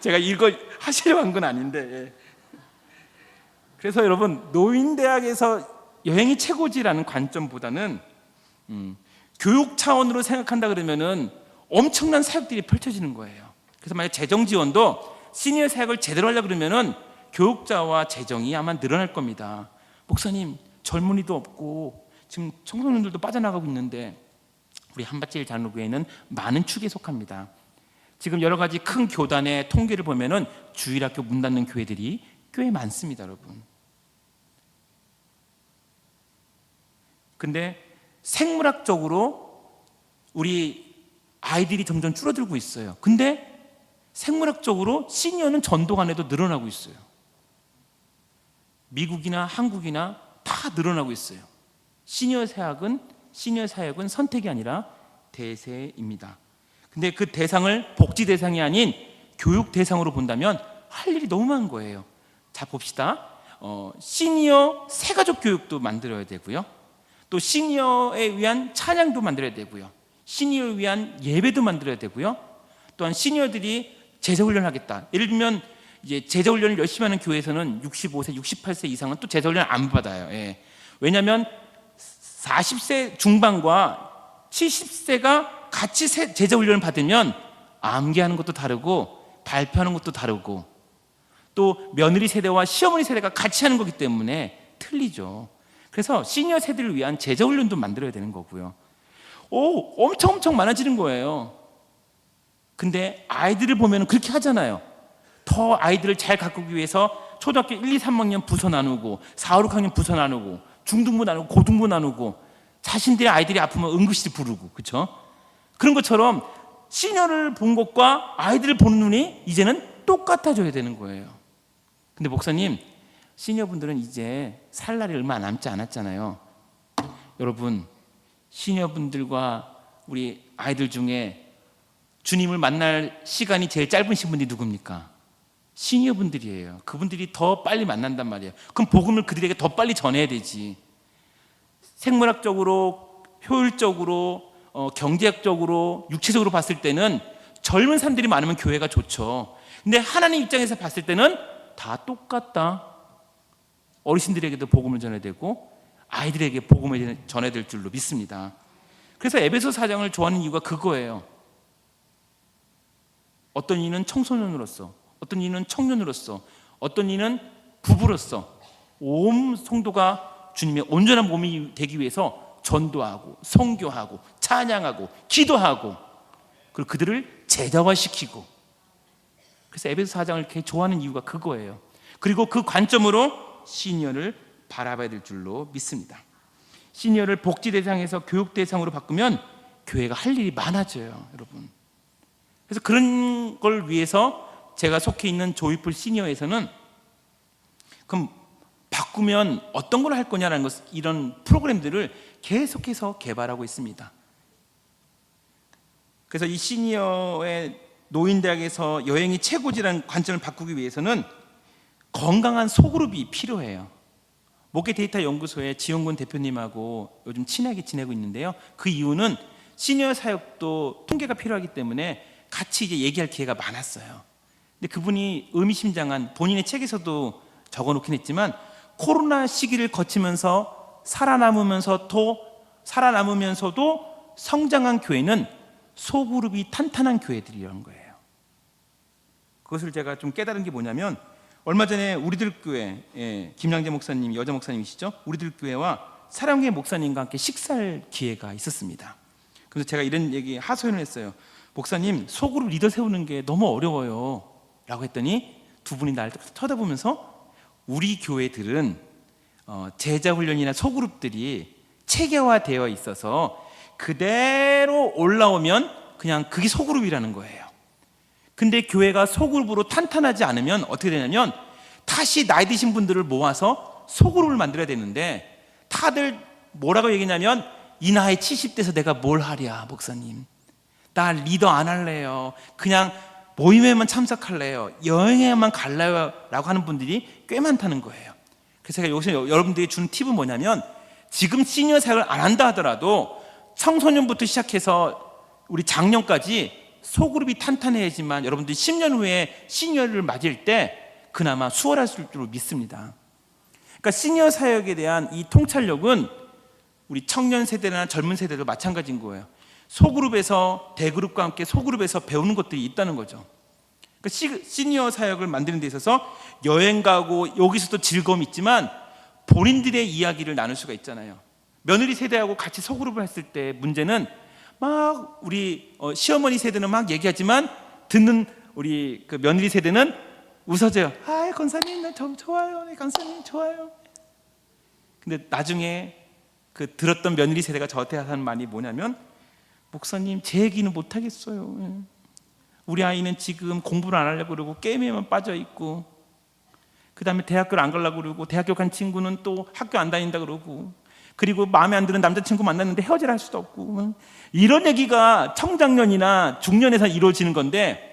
제가 이거 하시려고 한 건 아닌데. 예. 그래서 여러분, 노인대학에서 여행이 최고지라는 관점보다는 교육 차원으로 생각한다 그러면은 엄청난 사역들이 펼쳐지는 거예요. 그래서 만약 재정 지원도 시니어 사역을 제대로 하려고 그러면은 교육자와 재정이 아마 늘어날 겁니다. 목사님, 젊은이도 없고 지금 청소년들도 빠져나가고 있는데, 우리 한밭제일 장로교회는 많은 축에 속합니다. 지금 여러 가지 큰 교단의 통계를 보면은 주일학교 문 닫는 교회들이 꽤 많습니다, 여러분. 근데 생물학적으로 우리 아이들이 점점 줄어들고 있어요. 근데 생물학적으로 시니어는 전도관에도 늘어나고 있어요. 미국이나 한국이나 다 늘어나고 있어요. 시니어 사역은 선택이 아니라 대세입니다. 근데 그 대상을 복지 대상이 아닌 교육 대상으로 본다면 할 일이 너무 많은 거예요. 자, 봅시다. 시니어 새가족 교육도 만들어야 되고요. 또 시니어에 위한 찬양도 만들어야 되고요. 시니어를 위한 예배도 만들어야 되고요. 또한 시니어들이 제자훈련하겠다. 예를 들면 이제 제자훈련을 열심히 하는 교회에서는 65세, 68세 이상은 또 제자훈련 안 받아요. 예. 왜냐하면 40세 중반과 70세가 같이 제자훈련을 받으면 암기하는 것도 다르고 발표하는 것도 다르고 또 며느리 세대와 시어머니 세대가 같이 하는 거기 때문에 틀리죠. 그래서 시니어 세대를 위한 제자훈련도 만들어야 되는 거고요. 엄청 많아지는 거예요. 근데 아이들을 보면 그렇게 하잖아요. 더 아이들을 잘 가꾸기 위해서 초등학교 1, 2, 3학년 부서 나누고 4, 5, 6학년 부서 나누고 중등부 나누고 고등부 나누고 자신들의 아이들이 아프면 응급실 부르고, 그렇죠? 그런 것처럼 시니어를 본 것과 아이들을 보는 눈이 이제는 똑같아져야 되는 거예요. 근데 목사님, 시니어분들은 이제 살 날이 얼마 남지 않았잖아요. 여러분, 시니어분들과 우리 아이들 중에 주님을 만날 시간이 제일 짧으신 분이 누굽니까? 시니어분들이에요. 그분들이 더 빨리 만난단 말이에요. 그럼 복음을 그들에게 더 빨리 전해야 되지. 생물학적으로, 효율적으로, 경제학적으로, 육체적으로 봤을 때는 젊은 사람들이 많으면 교회가 좋죠. 근데 하나님 입장에서 봤을 때는 다 똑같다. 어르신들에게도 복음을 전해야 되고 아이들에게 복음을 전해야 될 줄로 믿습니다. 그래서 에베소 4장을 좋아하는 이유가 그거예요. 어떤 이는 청소년으로서, 어떤 이는 청년으로서, 어떤 이는 부부로서 온 성도가 주님의 온전한 몸이 되기 위해서 전도하고 선교하고 찬양하고 기도하고 그리고 그들을 제자화시키고, 그래서 에베소 4장을 이렇게 좋아하는 이유가 그거예요. 그리고 그 관점으로 시니어를 바라봐야 될 줄로 믿습니다. 시니어를 복지 대상에서 교육 대상으로 바꾸면 교회가 할 일이 많아져요, 여러분. 그래서 그런 걸 위해서 제가 속해 있는 조이풀 시니어에서는 그럼 바꾸면 어떤 걸 할 거냐라는 것, 이런 프로그램들을 계속해서 개발하고 있습니다. 그래서 이 시니어의 노인대학에서 여행이 최고지라는 관점을 바꾸기 위해서는 건강한 소그룹이 필요해요. 목회 데이터 연구소의 지원군 대표님하고 요즘 친하게 지내고 있는데요. 그 이유는 시니어 사역도 통계가 필요하기 때문에 같이 이제 얘기할 기회가 많았어요. 근데 그분이 의미심장한, 본인의 책에서도 적어놓긴 했지만, 코로나 시기를 거치면서 살아남으면서도 성장한 교회는 소그룹이 탄탄한 교회들이라는 거예요. 그것을 제가 좀 깨달은 게 뭐냐면, 얼마 전에 우리들 교회, 김양재 목사님, 여자 목사님이시죠? 우리들 교회와 사랑교회 목사님과 함께 식사할 기회가 있었습니다. 그래서 제가 이런 얘기 하소연을 했어요. 목사님, 소그룹 리더 세우는 게 너무 어려워요 라고 했더니 두 분이 나를 쳐다보면서 우리 교회들은 제자훈련이나 소그룹들이 체계화되어 있어서 그대로 올라오면 그냥 그게 소그룹이라는 거예요. 근데 교회가 소그룹으로 탄탄하지 않으면 어떻게 되냐면 다시 나이 드신 분들을 모아서 소그룹을 만들어야 되는데, 다들 뭐라고 얘기냐면 이 나이 70대에서 내가 뭘 하랴 목사님, 나 리더 안 할래요, 그냥 모임에만 참석할래요, 여행에만 갈래요 라고 하는 분들이 꽤 많다는 거예요. 그래서 제가 요새 여러분들이 주는 팁은 뭐냐면, 지금 시니어 사역을 안 한다 하더라도 청소년부터 시작해서 우리 장년까지 소그룹이 탄탄해야지만 여러분들이 10년 후에 시니어를 맞을 때 그나마 수월할 줄로 믿습니다. 그러니까 시니어 사역에 대한 이 통찰력은 우리 청년 세대나 젊은 세대도 마찬가지인 거예요. 소그룹에서, 대그룹과 함께 소그룹에서 배우는 것들이 있다는 거죠. 그러니까 시니어 사역을 만드는 데 있어서 여행 가고 여기서도 즐거움이 있지만 본인들의 이야기를 나눌 수가 있잖아요. 며느리 세대하고 같이 소그룹을 했을 때 문제는 막 우리 시어머니 세대는 막 얘기하지만 듣는 우리 그 며느리 세대는 웃어줘요. 아, 권사님 나 좀 좋아요. 네, 권사님 좋아요. 근데 나중에 그 들었던 며느리 세대가 저한테 하는 말이 뭐냐면, 목사님 제 얘기는 못 하겠어요. 우리 아이는 지금 공부를 안 하려고 그러고 게임에만 빠져 있고, 그 다음에 대학교를 안 가려고 그러고, 대학교 간 친구는 또 학교 안 다닌다 그러고, 그리고 마음에 안 드는 남자친구 만났는데 헤어지라 할 수도 없고, 이런 얘기가 청장년이나 중년에서 이루어지는 건데,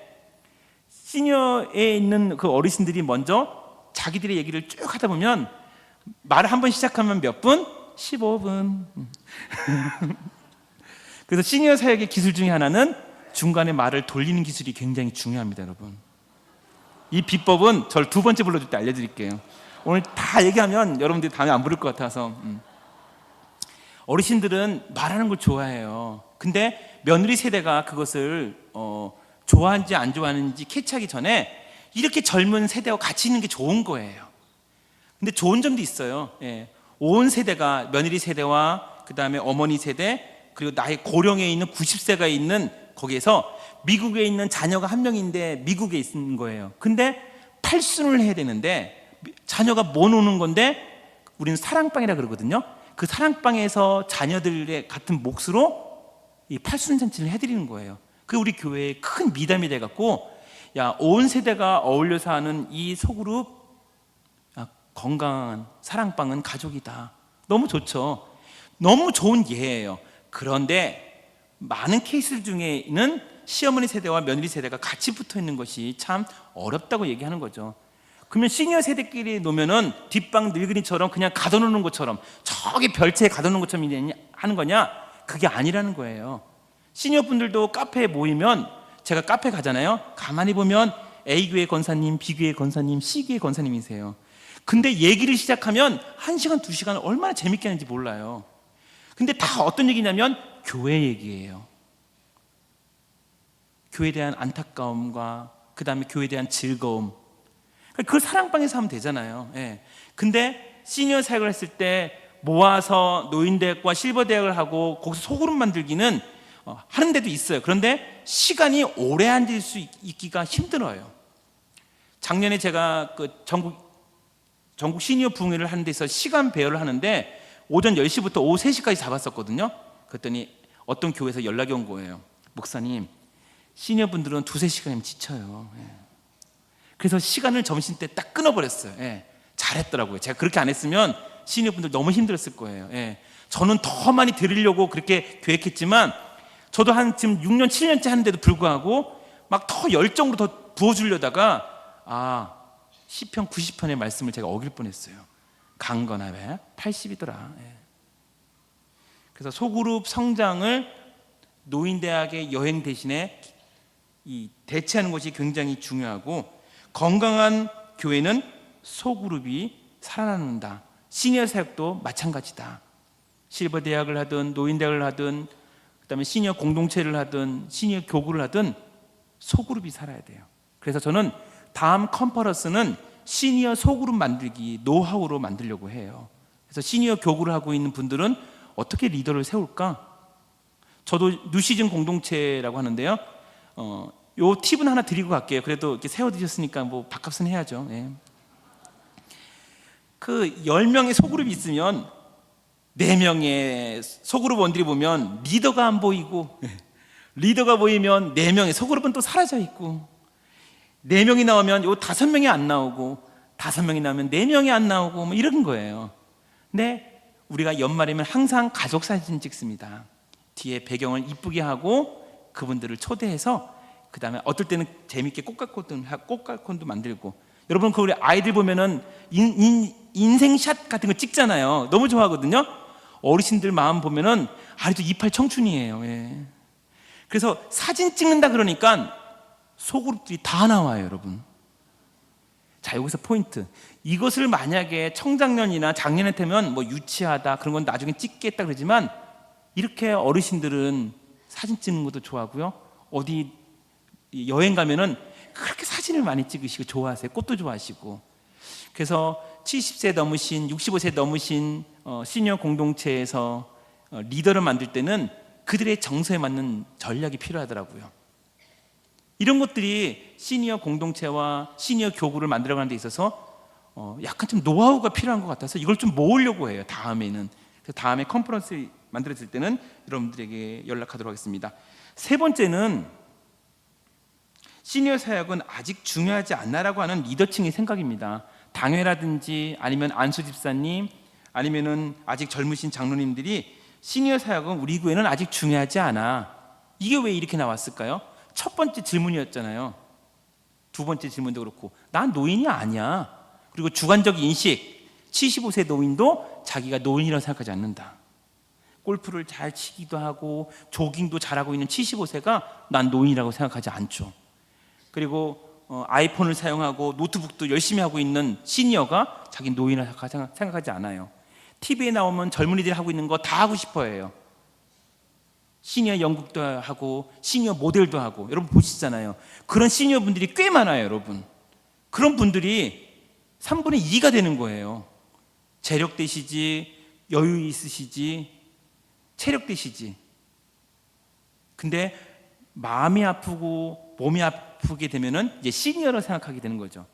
시니어에 있는 그 어르신들이 먼저 자기들의 얘기를 쭉 하다 보면 말을 한 번 시작하면 몇 분? 15분. 그래서 시니어 사역의 기술 중에 하나는 중간에 말을 돌리는 기술이 굉장히 중요합니다, 여러분. 이 비법은 저를 두 번째 불러줄 때 알려드릴게요. 오늘 다 얘기하면 여러분들이 다음에 안 부를 것 같아서. 어르신들은 말하는 걸 좋아해요. 근데 며느리 세대가 그것을 좋아하는지 안 좋아하는지 캐치하기 전에 이렇게 젊은 세대와 같이 있는 게 좋은 거예요. 근데 좋은 점도 있어요. 예. 온 세대가 며느리 세대와 그 다음에 어머니 세대 그리고 나이 고령에 있는 90세가 있는 거기에서 미국에 있는 자녀가 한 명인데 미국에 있는 거예요. 근데 팔순을 해야 되는데 자녀가 못 오는 건데 우리는 사랑방이라 그러거든요. 그 사랑방에서 자녀들의 같은 몫으로 이 팔순잔치를 해드리는 거예요. 그 우리 교회에 큰 미담이 돼갖고 야, 온 세대가 어울려서 하는 이 소그룹 건강한 사랑방은 가족이다. 너무 좋죠. 너무 좋은 예예요. 그런데 많은 케이스 중에는 시어머니 세대와 며느리 세대가 같이 붙어 있는 것이 참 어렵다고 얘기하는 거죠. 그러면 시니어 세대끼리 놓으면은 뒷방 늙은이처럼 그냥 가둬놓는 것처럼 저기 별채에 가둬놓는 것처럼 하는 거냐? 그게 아니라는 거예요. 시니어 분들도 카페에 모이면 제가 카페 가잖아요. 가만히 보면 A교회 권사님, B교회 권사님, C교회 권사님이세요. 근데 얘기를 시작하면 1시간, 2시간 얼마나 재밌게 하는지 몰라요. 근데 다 어떤 얘기냐면 교회 얘기예요. 교회에 대한 안타까움과 그 다음에 교회에 대한 즐거움. 그걸 사랑방에서 하면 되잖아요. 예. 근데 시니어 사역을 했을 때 모아서 노인대학과 실버대학을 하고 거기서 소그룹 만들기는 하는 데도 있어요. 그런데 시간이 오래 앉을 수 있기가 힘들어요. 작년에 제가 그 전국 시니어 부흥회를 하는 데서 시간 배열을 하는데 오전 10시부터 오후 3시까지 잡았었거든요. 그랬더니 어떤 교회에서 연락이 온 거예요. 목사님, 시니어 분들은 2-3시간이면 지쳐요. 예. 그래서 시간을 점심때 딱 끊어버렸어요. 예. 잘했더라고요. 제가 그렇게 안 했으면 시니어 분들 너무 힘들었을 거예요. 예. 저는 더 많이 드리려고 그렇게 계획했지만 저도 한 지금 6년, 7년째 하는데도 불구하고 막 더 열정으로 더 부어주려다가 시편 90편의 말씀을 제가 어길 뻔했어요. 강건하에 80이더라. 그래서 소그룹 성장을 노인대학의 여행 대신에 대체하는 것이 굉장히 중요하고 건강한 교회는 소그룹이 살아남는다. 시니어 사역도 마찬가지다. 실버대학을 하든 노인대학을 하든 그다음에 시니어 공동체를 하든 시니어 교구를 하든 소그룹이 살아야 돼요. 그래서 저는 다음 컨퍼런스는 시니어 소그룹 만들기 노하우로 만들려고 해요. 그래서 시니어 교구를 하고 있는 분들은 어떻게 리더를 세울까? 저도 뉴시즌 공동체라고 하는데요. 요 팁은 하나 드리고 갈게요. 그래도 이렇게 세워드렸으니까 뭐 밥값은 해야죠. 예. 그 10명의 소그룹이 있으면 4명의 소그룹원들이 보면 리더가 안 보이고 리더가 보이면 4명의 소그룹은 또 사라져 있고 4명이 나오면 요 5명이 안 나오고 5명이 나오면 4명이 안 나오고 뭐 이런 거예요. 근데 우리가 연말이면 항상 가족 사진 찍습니다. 뒤에 배경을 이쁘게 하고 그분들을 초대해서 그 다음에 어떨 때는 재밌게 꽃갈콘도 만들고 여러분 그 우리 아이들 보면은 인생샷 같은 거 찍잖아요. 너무 좋아하거든요. 어르신들 마음 보면은 아직도 이팔 청춘이에요. 예. 그래서 사진 찍는다 그러니까 소그룹들이 다 나와요, 여러분. 자, 여기서 포인트. 이것을 만약에 청장년이나 장년한테면 뭐 유치하다 그런 건 나중에 찍겠다 그러지만 이렇게 어르신들은 사진 찍는 것도 좋아하고요. 어디 여행 가면은 그렇게 사진을 많이 찍으시고 좋아하세요. 꽃도 좋아하시고. 그래서 70세 넘으신 65세 넘으신 시니어 공동체에서 리더를 만들 때는 그들의 정서에 맞는 전략이 필요하더라고요. 이런 것들이 시니어 공동체와 시니어 교구를 만들어가는 데 있어서 약간 좀 노하우가 필요한 것 같아서 이걸 좀 모으려고 해요. 다음에는. 그래서 다음에 컨퍼런스 만들어질 때는 여러분들에게 연락하도록 하겠습니다. 세 번째는 시니어 사역은 아직 중요하지 않나라고 하는 리더층의 생각입니다. 당회라든지 아니면 안수 집사님 아니면은 아직 젊으신 장로님들이 시니어 사역은 우리 교회는 아직 중요하지 않아. 이게 왜 이렇게 나왔을까요? 첫 번째 질문이었잖아요. 두 번째 질문도 그렇고 난 노인이 아니야. 그리고 주관적 인식 75세 노인도 자기가 노인이라고 생각하지 않는다. 골프를 잘 치기도 하고 조깅도 잘하고 있는 75세가 난 노인이라고 생각하지 않죠. 그리고 아이폰을 사용하고 노트북도 열심히 하고 있는 시니어가 자기 노인이라고 생각하지 않아요. TV에 나오면 젊은이들이 하고 있는 거 다 하고 싶어 해요. 시니어 연극도 하고 시니어 모델도 하고 여러분 보시잖아요. 그런 시니어 분들이 꽤 많아요, 여러분. 그런 분들이 3분의 2가 되는 거예요. 재력 되시지, 여유 있으시지, 체력 되시지. 근데 마음이 아프고 몸이 아프게 되면은 이제 시니어로 생각하게 되는 거죠.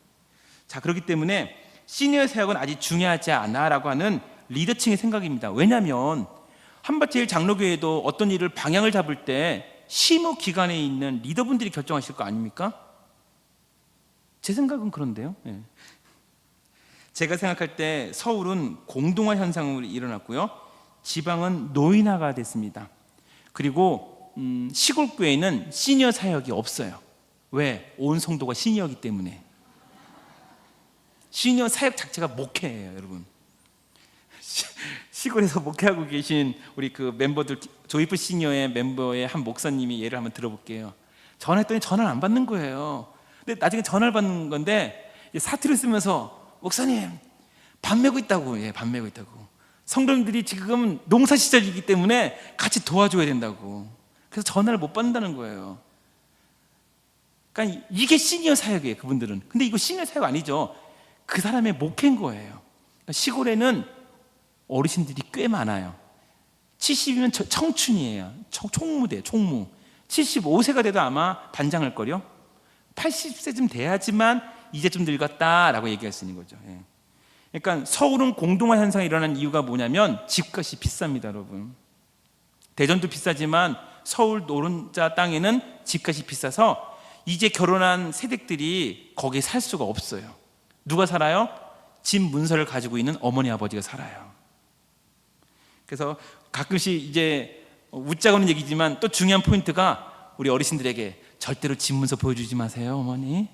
자, 그렇기 때문에 시니어 사역은 아직 중요하지 않아라고 하는 리더층의 생각입니다. 왜냐하면 한밭제일 장로교회도 어떤 일을 방향을 잡을 때 심의 기관에 있는 리더분들이 결정하실 거 아닙니까? 제 생각은 그런데요. 예. 제가 생각할 때 서울은 공동화 현상이 일어났고요, 지방은 노인화가 됐습니다. 그리고 시골 교회는 시니어 사역이 없어요. 왜? 온 성도가 시니어이기 때문에. 시니어 사역 자체가 목회예요, 여러분. 시골에서 목회하고 계신 우리 그 멤버들, 조이프 시니어의 멤버의 한 목사님이 예를 한번 들어볼게요. 전화했더니 전화를 안 받는 거예요. 근데 나중에 전화를 받는 건데 사투를 쓰면서 목사님 밥 메고 있다고. 예, 밥 메고 있다고. 성도님들이 지금 농사 시절이기 때문에 같이 도와줘야 된다고. 그래서 전화를 못 받는다는 거예요. 그러니까 이게 시니어 사역이에요, 그분들은. 근데 이거 시니어 사역 아니죠. 그 사람의 목회인 거예요. 그러니까 시골에는 어르신들이 꽤 많아요. 70이면 청춘이에요. 총무대, 총무. 75세가 돼도 아마 반장할 거요. 80세쯤 돼야지만 이제 좀 늙었다라고 얘기할 수 있는 거죠. 예. 그러니까 서울은 공동화 현상이 일어난 이유가 뭐냐면 집값이 비쌉니다, 여러분. 대전도 비싸지만 서울 노른자 땅에는 집값이 비싸서 이제 결혼한 세댁들이 거기에 살 수가 없어요. 누가 살아요? 집 문서를 가지고 있는 어머니 아버지가 살아요. 그래서 가끔씩 이제 웃자고는 얘기지만 또 중요한 포인트가 우리 어르신들에게 절대로 집 문서 보여주지 마세요, 어머니.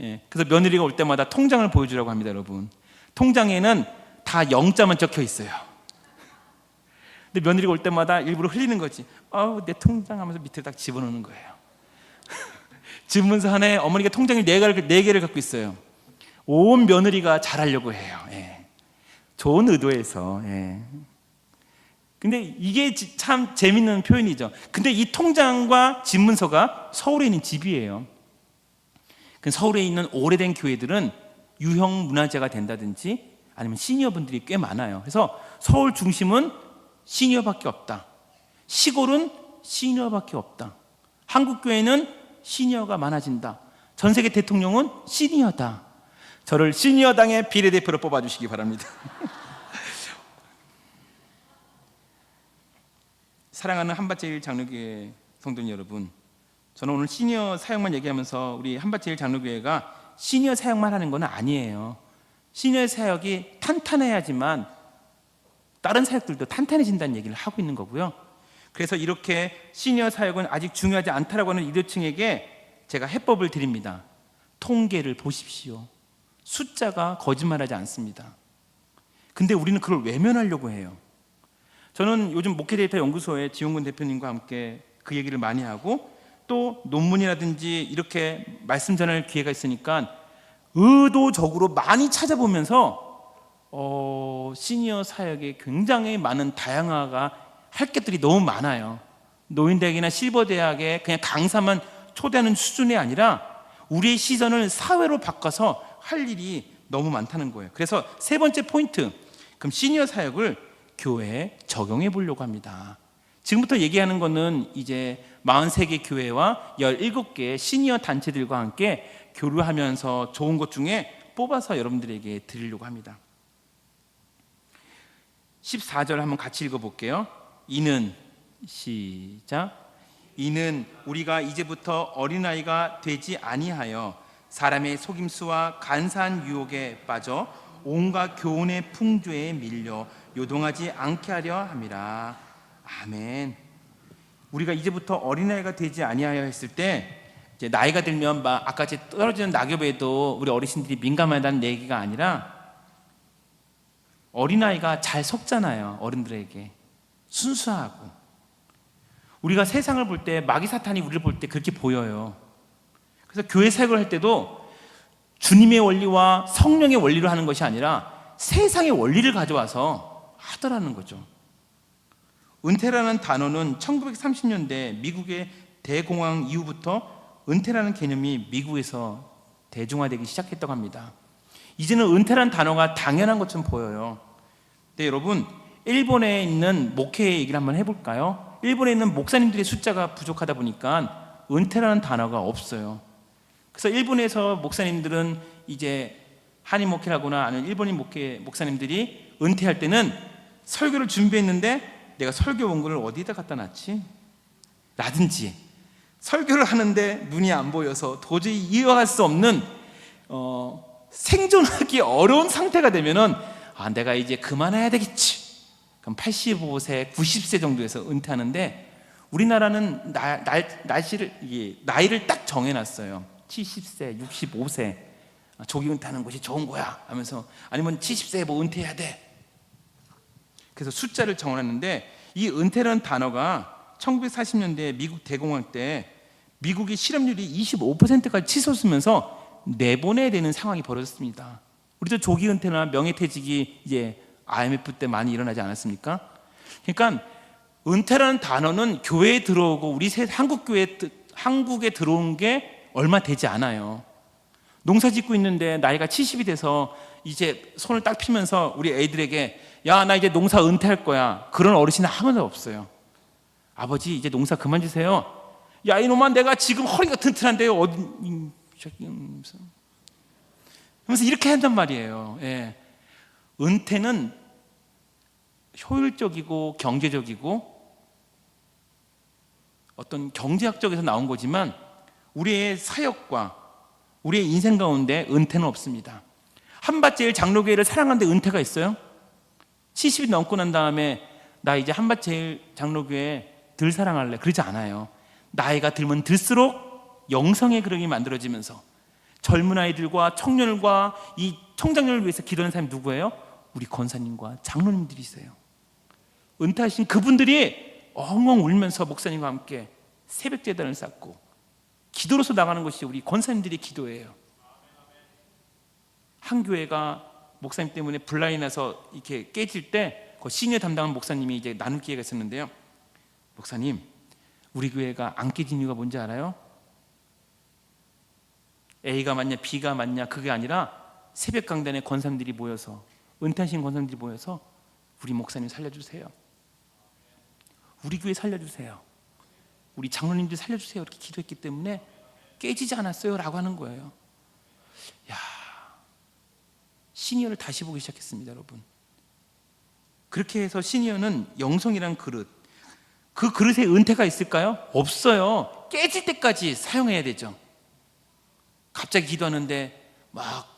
예, 그래서 며느리가 올 때마다 통장을 보여주라고 합니다, 여러분. 통장에는 다 0자만 적혀 있어요. 근데 며느리가 올 때마다 일부러 흘리는 거지. 내 통장 하면서 밑에 딱 집어넣는 거예요. 집 문서 하나에 어머니가 통장을 4개를 갖고 있어요. 온 며느리가 잘하려고 해요. 예. 좋은 의도에서. 예. 근데 이게 참 재밌는 표현이죠. 근데 이 통장과 집 문서가 서울에 있는 집이에요. 서울에 있는 오래된 교회들은 유형 문화재가 된다든지 아니면 시니어분들이 꽤 많아요. 그래서 서울 중심은 시니어밖에 없다. 시골은 시니어밖에 없다. 한국교회는 시니어가 많아진다. 전 세계 대통령은 시니어다. 저를 시니어당의 비례대표로 뽑아주시기 바랍니다. 사랑하는 한밭제일 장로교회 성도님 여러분, 저는 오늘 시니어 사역만 얘기하면서 우리 한밭제일 장로교회가 시니어 사역만 하는 건 아니에요. 시니어 사역이 탄탄해야지만 다른 사역들도 탄탄해진다는 얘기를 하고 있는 거고요. 그래서 이렇게 시니어 사역은 아직 중요하지 않다라고 하는 리더층에게 제가 해법을 드립니다. 통계를 보십시오. 숫자가 거짓말하지 않습니다. 근데 우리는 그걸 외면하려고 해요. 저는 요즘 목회데이터 연구소의 지용근 대표님과 함께 그 얘기를 많이 하고 또 논문이라든지 이렇게 말씀 전할 기회가 있으니까 의도적으로 많이 찾아보면서 시니어 사역에 굉장히 많은 다양화가 할 것들이 너무 많아요. 노인대학이나 실버대학에 그냥 강사만 초대하는 수준이 아니라 우리의 시선을 사회로 바꿔서 할 일이 너무 많다는 거예요. 그래서 세 번째 포인트, 그럼 시니어 사역을 교회에 적용해 보려고 합니다. 지금부터 얘기하는 거는 이제 43개 교회와 17개 시니어 단체들과 함께 교류하면서 좋은 것 중에 뽑아서 여러분들에게 드리려고 합니다. 14절 한번 같이 읽어볼게요. 이는 시작. 이는 우리가 이제부터 어린아이가 되지 아니하여 사람의 속임수와 간사한 유혹에 빠져 온갖 교훈의 풍조에 밀려 요동하지 않게 하려 함이라. 아멘. 우리가 이제부터 어린아이가 되지 아니하여 했을 때 이제 나이가 들면 막 아까 떨어지는 낙엽에도 우리 어르신들이 민감하다는 얘기가 아니라 어린아이가 잘 속잖아요. 어른들에게 순수하고. 우리가 세상을 볼 때 마귀사탄이 우리를 볼 때 그렇게 보여요. 그래서 교회 사역을 할 때도 주님의 원리와 성령의 원리로 하는 것이 아니라 세상의 원리를 가져와서 하더라는 거죠. 은퇴라는 단어는 1930년대 미국의 대공황 이후부터 은퇴라는 개념이 미국에서 대중화되기 시작했다고 합니다. 이제는 은퇴란 단어가 당연한 것처럼 보여요. 근데 여러분, 일본에 있는 목회 얘기를 한번 해볼까요? 일본에 있는 목사님들의 숫자가 부족하다 보니까 은퇴라는 단어가 없어요. 그래서 일본에서 목사님들은 이제 한인 목회라거나 아니면 일본인 목사님들이 은퇴할 때는 설교를 준비했는데 내가 설교 원고를 어디다 갖다 놨지? 라든지 설교를 하는데 눈이 안 보여서 도저히 이어갈 수 없는 생존하기 어려운 상태가 되면은 내가 이제 그만해야 되겠지. 그럼 85세, 90세 정도에서 은퇴하는데 우리나라는 나이를 딱 정해놨어요. 70세, 65세 조기 은퇴하는 것이 좋은 거야 하면서, 아니면 70세에 뭐 은퇴해야 돼. 그래서 숫자를 정해놨는데 이 은퇴라는 단어가 1940년대 미국 대공황 때 미국의 실업률이 25%까지 치솟으면서 내보내야 되는 상황이 벌어졌습니다. 우리도 조기 은퇴나 명예퇴직이 이제 IMF 때 많이 일어나지 않았습니까? 그러니까 은퇴라는 단어는 교회에 들어오고 우리 한국에 들어온 게 얼마 되지 않아요. 농사 짓고 있는데 나이가 70이 돼서 이제 손을 딱 피면서 우리 애들에게 야, 나 이제 농사 은퇴할 거야. 그런 어르신은 한 번도 없어요. 아버지 이제 농사 그만 주세요. 야, 이놈아, 내가 지금 허리가 튼튼한데요. 하면서 이렇게 한단 말이에요. 예. 은퇴는 효율적이고 경제적이고 어떤 경제학적에서 나온 거지만 우리의 사역과 우리의 인생 가운데 은퇴는 없습니다. 한밭제일 장로교회를 사랑하는데 은퇴가 있어요? 70이 넘고 난 다음에 나 이제 한밭제일 장로교회 덜 사랑할래, 그러지 않아요. 나이가 들면 들수록 영성의 그릇이 만들어지면서 젊은 아이들과 청년들과 이 청장년을 위해서 기도하는 사람이 누구예요? 우리 권사님과 장로님들이 있어요. 은퇴하신 그분들이 엉엉 울면서 목사님과 함께 새벽 제단을 쌓고 기도로서 나가는 것이 우리 권사님들의 기도예요. 한 교회가 목사님 때문에 분란이 나서 이렇게 깨질 때 그 시니어 담당한 목사님이 이제 나눌 기회가 있었는데요. 목사님, 우리 교회가 안 깨진 이유가 뭔지 알아요? A가 맞냐 B가 맞냐 그게 아니라 새벽 강단에 권사님들이 모여서, 은퇴하신 권사님들이 모여서 우리 목사님 살려주세요, 우리 교회 살려주세요, 우리 장로님들 살려주세요 이렇게 기도했기 때문에 깨지지 않았어요 라고 하는 거예요. 야, 시니어를 다시 보기 시작했습니다. 여러분, 그렇게 해서 시니어는 영성이란 그릇, 그 그릇에 은퇴가 있을까요? 없어요. 깨질 때까지 사용해야 되죠. 갑자기 기도하는데 막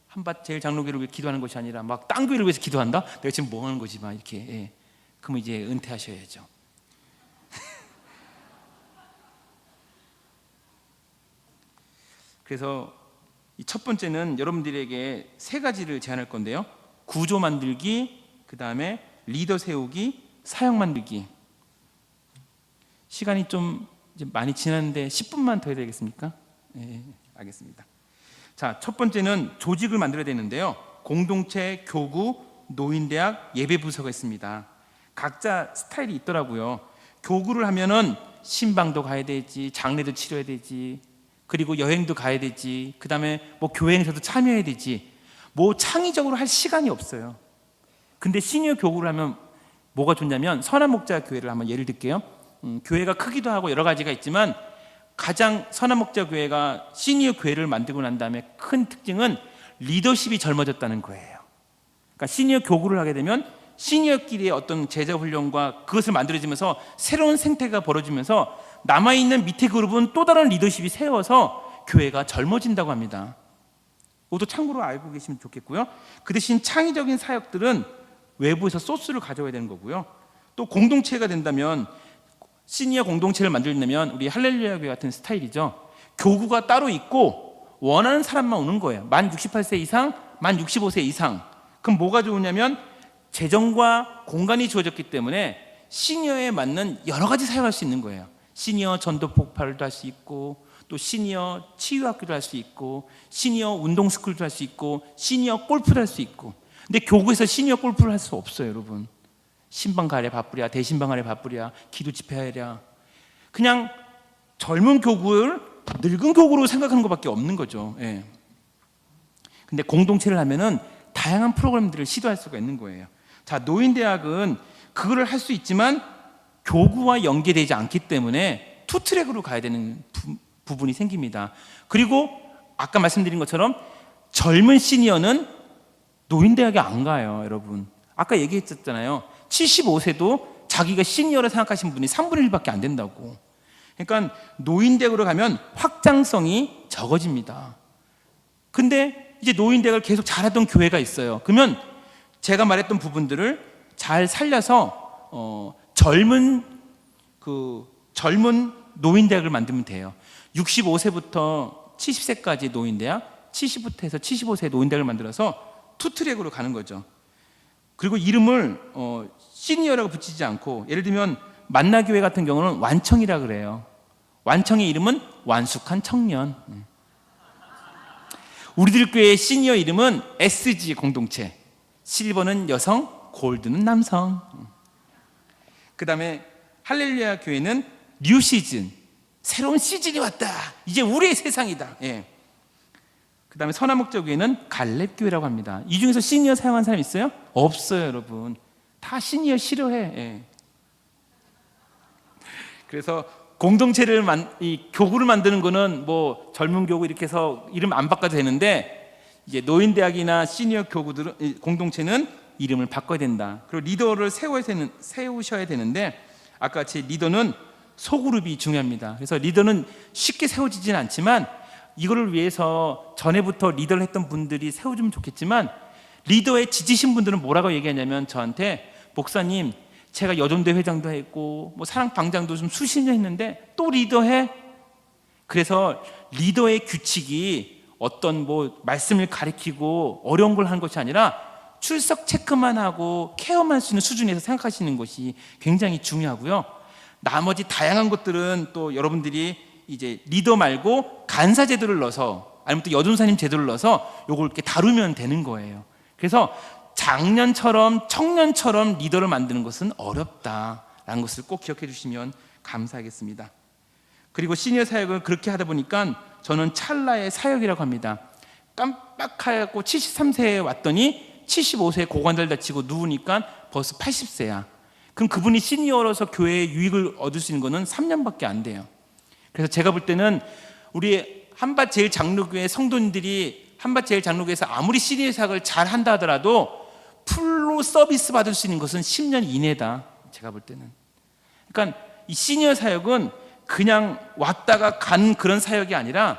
한밭 제일 장로교를 위해 기도하는 것이 아니라 막 딴 교회를 위해서 기도한다? 내가 지금 뭐 하는 거지? 막 이렇게. 예. 그러면 이제 은퇴하셔야죠. 그래서 이 첫 번째는 여러분들에게 세 가지를 제안할 건데요. 구조 만들기, 그 다음에 리더 세우기, 사역 만들기. 시간이 좀 이제 많이 지났는데 10분만 더 해야 되겠습니까? 네, 알겠습니다. 자, 첫 번째는 조직을 만들어야 되는데요. 공동체, 교구, 노인대학, 예배부서가 있습니다. 각자 스타일이 있더라고요. 교구를 하면은 신방도 가야 되지, 장례도 치러야 되지, 그리고 여행도 가야 되지, 그 다음에 뭐 교회 행사도 참여해야 되지, 뭐 창의적으로 할 시간이 없어요. 근데 시니어 교구를 하면 뭐가 좋냐면, 선한목자 교회를 한번 예를 들게요. 교회가 크기도 하고 여러 가지가 있지만 가장 선한목자 교회가 시니어 교회를 만들고 난 다음에 큰 특징은 리더십이 젊어졌다는 거예요. 그러니까 시니어 교구를 하게 되면 시니어끼리의 어떤 제자 훈련과 그것을 만들어지면서 새로운 생태가 벌어지면서 남아있는 밑에 그룹은 또 다른 리더십이 세워서 교회가 젊어진다고 합니다. 이것도 참고로 알고 계시면 좋겠고요. 그 대신 창의적인 사역들은 외부에서 소스를 가져와야 되는 거고요. 또 공동체가 된다면, 시니어 공동체를 만들려면 우리 할렐루야 교회 같은 스타일이죠. 교구가 따로 있고 원하는 사람만 오는 거예요. 만 68세 이상, 만 65세 이상. 그럼 뭐가 좋으냐면 재정과 공간이 주어졌기 때문에 시니어에 맞는 여러 가지 사용할 수 있는 거예요. 시니어 전도 폭발도 할 수 있고, 또 시니어 치유학교도 할 수 있고, 시니어 운동 스쿨도 할 수 있고, 시니어 골프도 할 수 있고. 근데 교구에서 시니어 골프를 할 수 없어요, 여러분. 신방 가랴 바쁘랴, 대신방 가랴 바쁘랴, 기도 집회하랴. 그냥 젊은 교구를 늙은 교구로 생각하는 것밖에 없는 거죠. 예. 근데 공동체를 하면은 다양한 프로그램들을 시도할 수가 있는 거예요. 자, 노인대학은 그거를 할 수 있지만 교구와 연계되지 않기 때문에 투트랙으로 가야 되는 부분이 생깁니다. 그리고 아까 말씀드린 것처럼 젊은 시니어는 노인대학에 안 가요, 여러분. 아까 얘기했었잖아요. 75세도 자기가 시니어를 생각하시는 분이 3분의 1밖에 안 된다고. 그러니까 노인대학으로 가면 확장성이 적어집니다. 근데 이제 노인대학을 계속 잘하던 교회가 있어요. 그러면 제가 말했던 부분들을 잘 살려서 젊은 노인대학을 만들면 돼요. 65세부터 70세까지 노인대학, 70부터 해서 75세 노인대학을 만들어서 투트랙으로 가는 거죠. 그리고 이름을 시니어라고 붙이지 않고, 예를 들면 만나교회 같은 경우는 완청이라 그래요. 완청의 이름은 완숙한 청년. 우리들 교회의 시니어 이름은 SG 공동체. 실버는 여성, 골드는 남성. 그 다음에 할렐루야 교회는 뉴 시즌, 새로운 시즌이 왔다, 이제 우리의 세상이다. 예. 그 다음에 선화목적 교회는 갈렙교회라고 합니다. 이 중에서 시니어 사용한 사람 있어요? 없어요, 여러분. 다 시니어 싫어해. 예. 그래서 공동체를 이 교구를 만드는 거는 뭐 젊은 교구 이렇게 해서 이름 안 바꿔도 되는데, 이제 노인대학이나 시니어 교구들은, 공동체는 이름을 바꿔야 된다. 그리고 리더를 세우셔야 되는데, 아까 같이 리더는 소그룹이 중요합니다. 그래서 리더는 쉽게 세워지진 않지만 이거를 위해서 전에부터 리더를 했던 분들이 세워주면 좋겠지만, 리더에 지지신 분들은 뭐라고 얘기하냐면 저한테, 목사님 제가 여전대 회장도 했고 뭐 사랑방장도 좀 수십 년 했는데 또 리더해? 그래서 리더의 규칙이 어떤 뭐 말씀을 가리키고 어려운 걸 하는 것이 아니라 출석 체크만 하고 케어만 할 수 있는 수준에서 생각하시는 것이 굉장히 중요하고요. 나머지 다양한 것들은 또 여러분들이 이제 리더 말고 간사 제도를 넣어서, 아니면 또 여전사님 제도를 넣어서 요걸 이렇게 다루면 되는 거예요. 그래서 장년처럼 청년처럼 리더를 만드는 것은 어렵다라는 것을 꼭 기억해 주시면 감사하겠습니다. 그리고 시니어 사역을 그렇게 하다 보니까 저는 찰나의 사역이라고 합니다. 깜빡하고 73세에 왔더니 75세에 고관절 다치고 누우니까 벌써 80세야. 그럼 그분이 시니어로서 교회의 유익을 얻을 수 있는 거는 3년밖에 안 돼요. 그래서 제가 볼 때는 우리 한밭제일장로교회 성도님들이 한밭제일장로교회에서 아무리 시니어 사역을 잘 한다 하더라도 풀로 서비스 받을 수 있는 것은 10년 이내다, 제가 볼 때는. 그러니까 이 시니어 사역은 그냥 왔다가 간 그런 사역이 아니라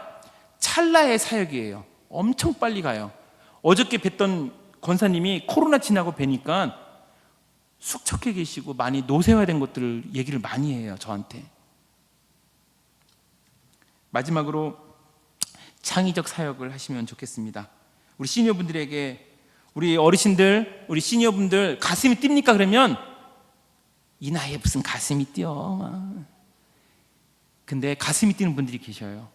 찰나의 사역이에요. 엄청 빨리 가요. 어저께 뵀던 권사님이 코로나 지나고 뵈니까 숙척해 계시고 많이 노쇠화된 것들을 얘기를 많이 해요, 저한테. 마지막으로 창의적 사역을 하시면 좋겠습니다. 우리 시니어분들에게, 우리 어르신들, 우리 시니어분들 가슴이 뜁니까? 그러면 이 나이에 무슨 가슴이 뛰어. 근데 가슴이 뛰는 분들이 계셔요.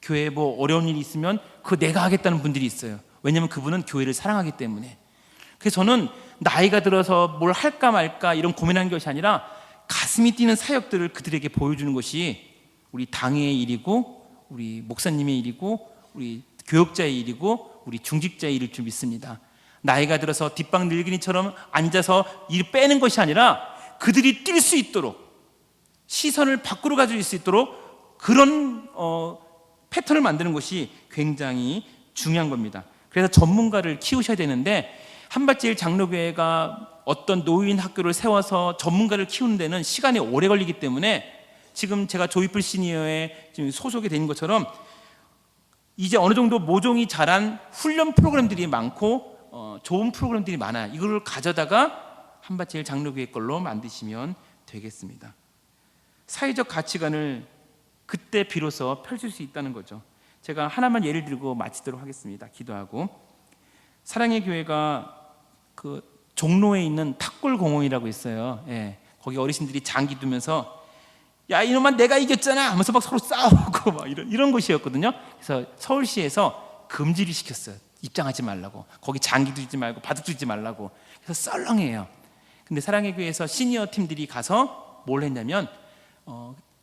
교회에 뭐 어려운 일이 있으면 그거 내가 하겠다는 분들이 있어요. 왜냐하면 그분은 교회를 사랑하기 때문에. 그래서 저는 나이가 들어서 뭘 할까 말까 이런 고민하는 것이 아니라 가슴이 뛰는 사역들을 그들에게 보여주는 것이 우리 당의 일이고, 우리 목사님의 일이고, 우리 교역자의 일이고, 우리 중직자의 일일 줄 믿습니다. 나이가 들어서 뒷방 늙은이처럼 앉아서 일 빼는 것이 아니라 그들이 뛸 수 있도록, 시선을 밖으로 가질 수 있도록 그런 패턴을 만드는 것이 굉장히 중요한 겁니다. 그래서 전문가를 키우셔야 되는데, 한밭제일 장로교회가 어떤 노인 학교를 세워서 전문가를 키우는 데는 시간이 오래 걸리기 때문에, 지금 제가 조이풀 시니어에 지금 소속이 된 것처럼 이제 어느 정도 모종이 자란 훈련 프로그램들이 많고 좋은 프로그램들이 많아요. 이걸 가져다가 한밭제일 장로교회 걸로 만드시면 되겠습니다. 사회적 가치관을 그때 비로소 펼칠 수 있다는 거죠. 제가 하나만 예를 들고 마치도록 하겠습니다. 기도하고. 사랑의 교회가 그 종로에 있는 탁골공원이라고 있어요. 예, 거기 어르신들이 장기 두면서 야 이놈아 내가 이겼잖아 하면서 막 서로 싸우고 막 이런 곳이었거든요. 그래서 서울시에서 금지를 시켰어요. 입장하지 말라고. 거기 장기 두지 말고 바둑 두지 말라고. 그래서 썰렁해요. 근데 사랑의 교회에서 시니어 팀들이 가서 뭘 했냐면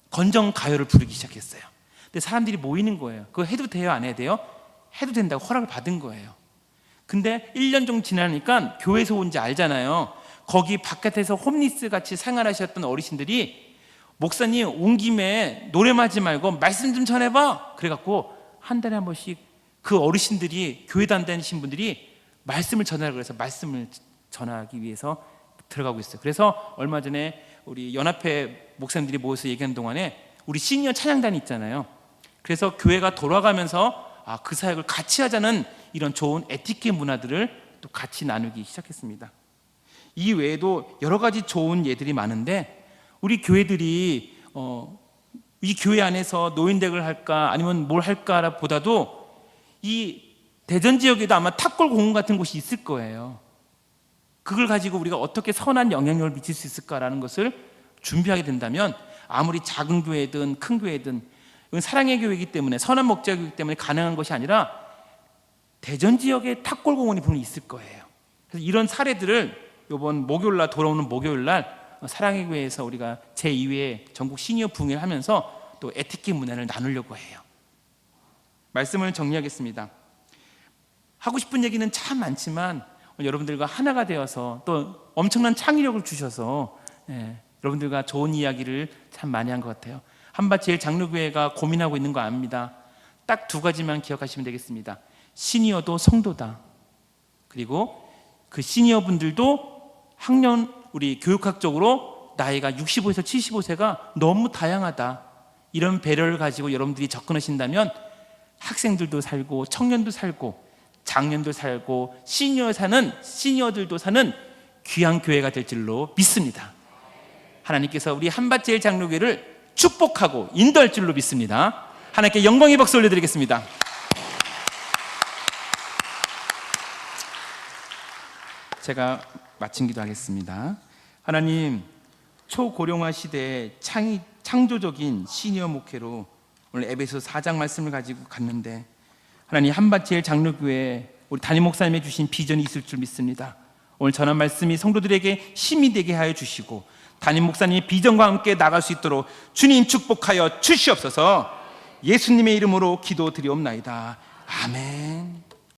건정 가요를 부르기 시작했어요. 근데 사람들이 모이는 거예요. 그거 해도 돼요? 안 해도 돼요? 해도 된다고 허락을 받은 거예요. 근데 1년 정도 지나니까 교회에서 온지 알잖아요. 거기 바깥에서 홈리스 같이 생활하셨던 어르신들이 목사님 온 김에 노래만 하지 말고 말씀 좀 전해봐. 그래갖고 한 달에 한 번씩 그 어르신들이 교회 다니신 분들이 말씀을 전하라고 그래서 말씀을 전하기 위해서 들어가고 있어요. 그래서 얼마 전에 우리 연합회 목사님들이 모여서 얘기하는 동안에 우리 시니어 찬양단이 있잖아요. 그래서 교회가 돌아가면서 그 사역을 같이 하자는 이런 좋은 에티켓 문화들을 또 같이 나누기 시작했습니다. 이 외에도 여러 가지 좋은 예들이 많은데 우리 교회들이 이 교회 안에서 노인대를 할까 아니면 뭘 할까 보다도 이 대전 지역에도 아마 탑골 공원 같은 곳이 있을 거예요. 그걸 가지고 우리가 어떻게 선한 영향력을 미칠 수 있을까라는 것을 준비하게 된다면 아무리 작은 교회든 큰 교회든 이건 사랑의 교회이기 때문에 선한 목적이기 때문에 가능한 것이 아니라 대전 지역에 탑골 공원이 분명히 있을 거예요. 그래서 이런 사례들을 이번 목요일날 돌아오는 목요일날 사랑의 교회에서 우리가 제2회 전국 시니어 부흥회를 하면서 또 에티켓 문화를 나누려고 해요. 말씀을 정리하겠습니다. 하고 싶은 얘기는 참 많지만 여러분들과 하나가 되어서 또 엄청난 창의력을 주셔서 여러분들과 좋은 이야기를 참 많이 한 것 같아요. 한밭제일 장로교회가 고민하고 있는 거 압니다. 딱 두 가지만 기억하시면 되겠습니다. 시니어도 성도다. 그리고 그 시니어 분들도 학년 우리 교육학적으로 나이가 65에서 75세가 너무 다양하다. 이런 배려를 가지고 여러분들이 접근하신다면 학생들도 살고 청년도 살고 장년도 살고 시니어들도 사는 귀한 교회가 될 줄로 믿습니다. 하나님께서 우리 한밭제일 장로교회를 축복하고 인도할 줄로 믿습니다. 하나님께 영광의 박수 올려드리겠습니다. 제가 마친 기도하겠습니다. 하나님, 초고령화 시대의 창조적인 시니어 목회로 오늘 에베소 4장 말씀을 가지고 갔는데 하나님 한밭제일 장로교회 우리 담임 목사님이 주신 비전이 있을 줄 믿습니다. 오늘 전한 말씀이 성도들에게 힘이 되게 하여 주시고 담임 목사님의 비전과 함께 나갈 수 있도록 주님 축복하여 주시옵소서. 예수님의 이름으로 기도드리옵나이다. 아멘.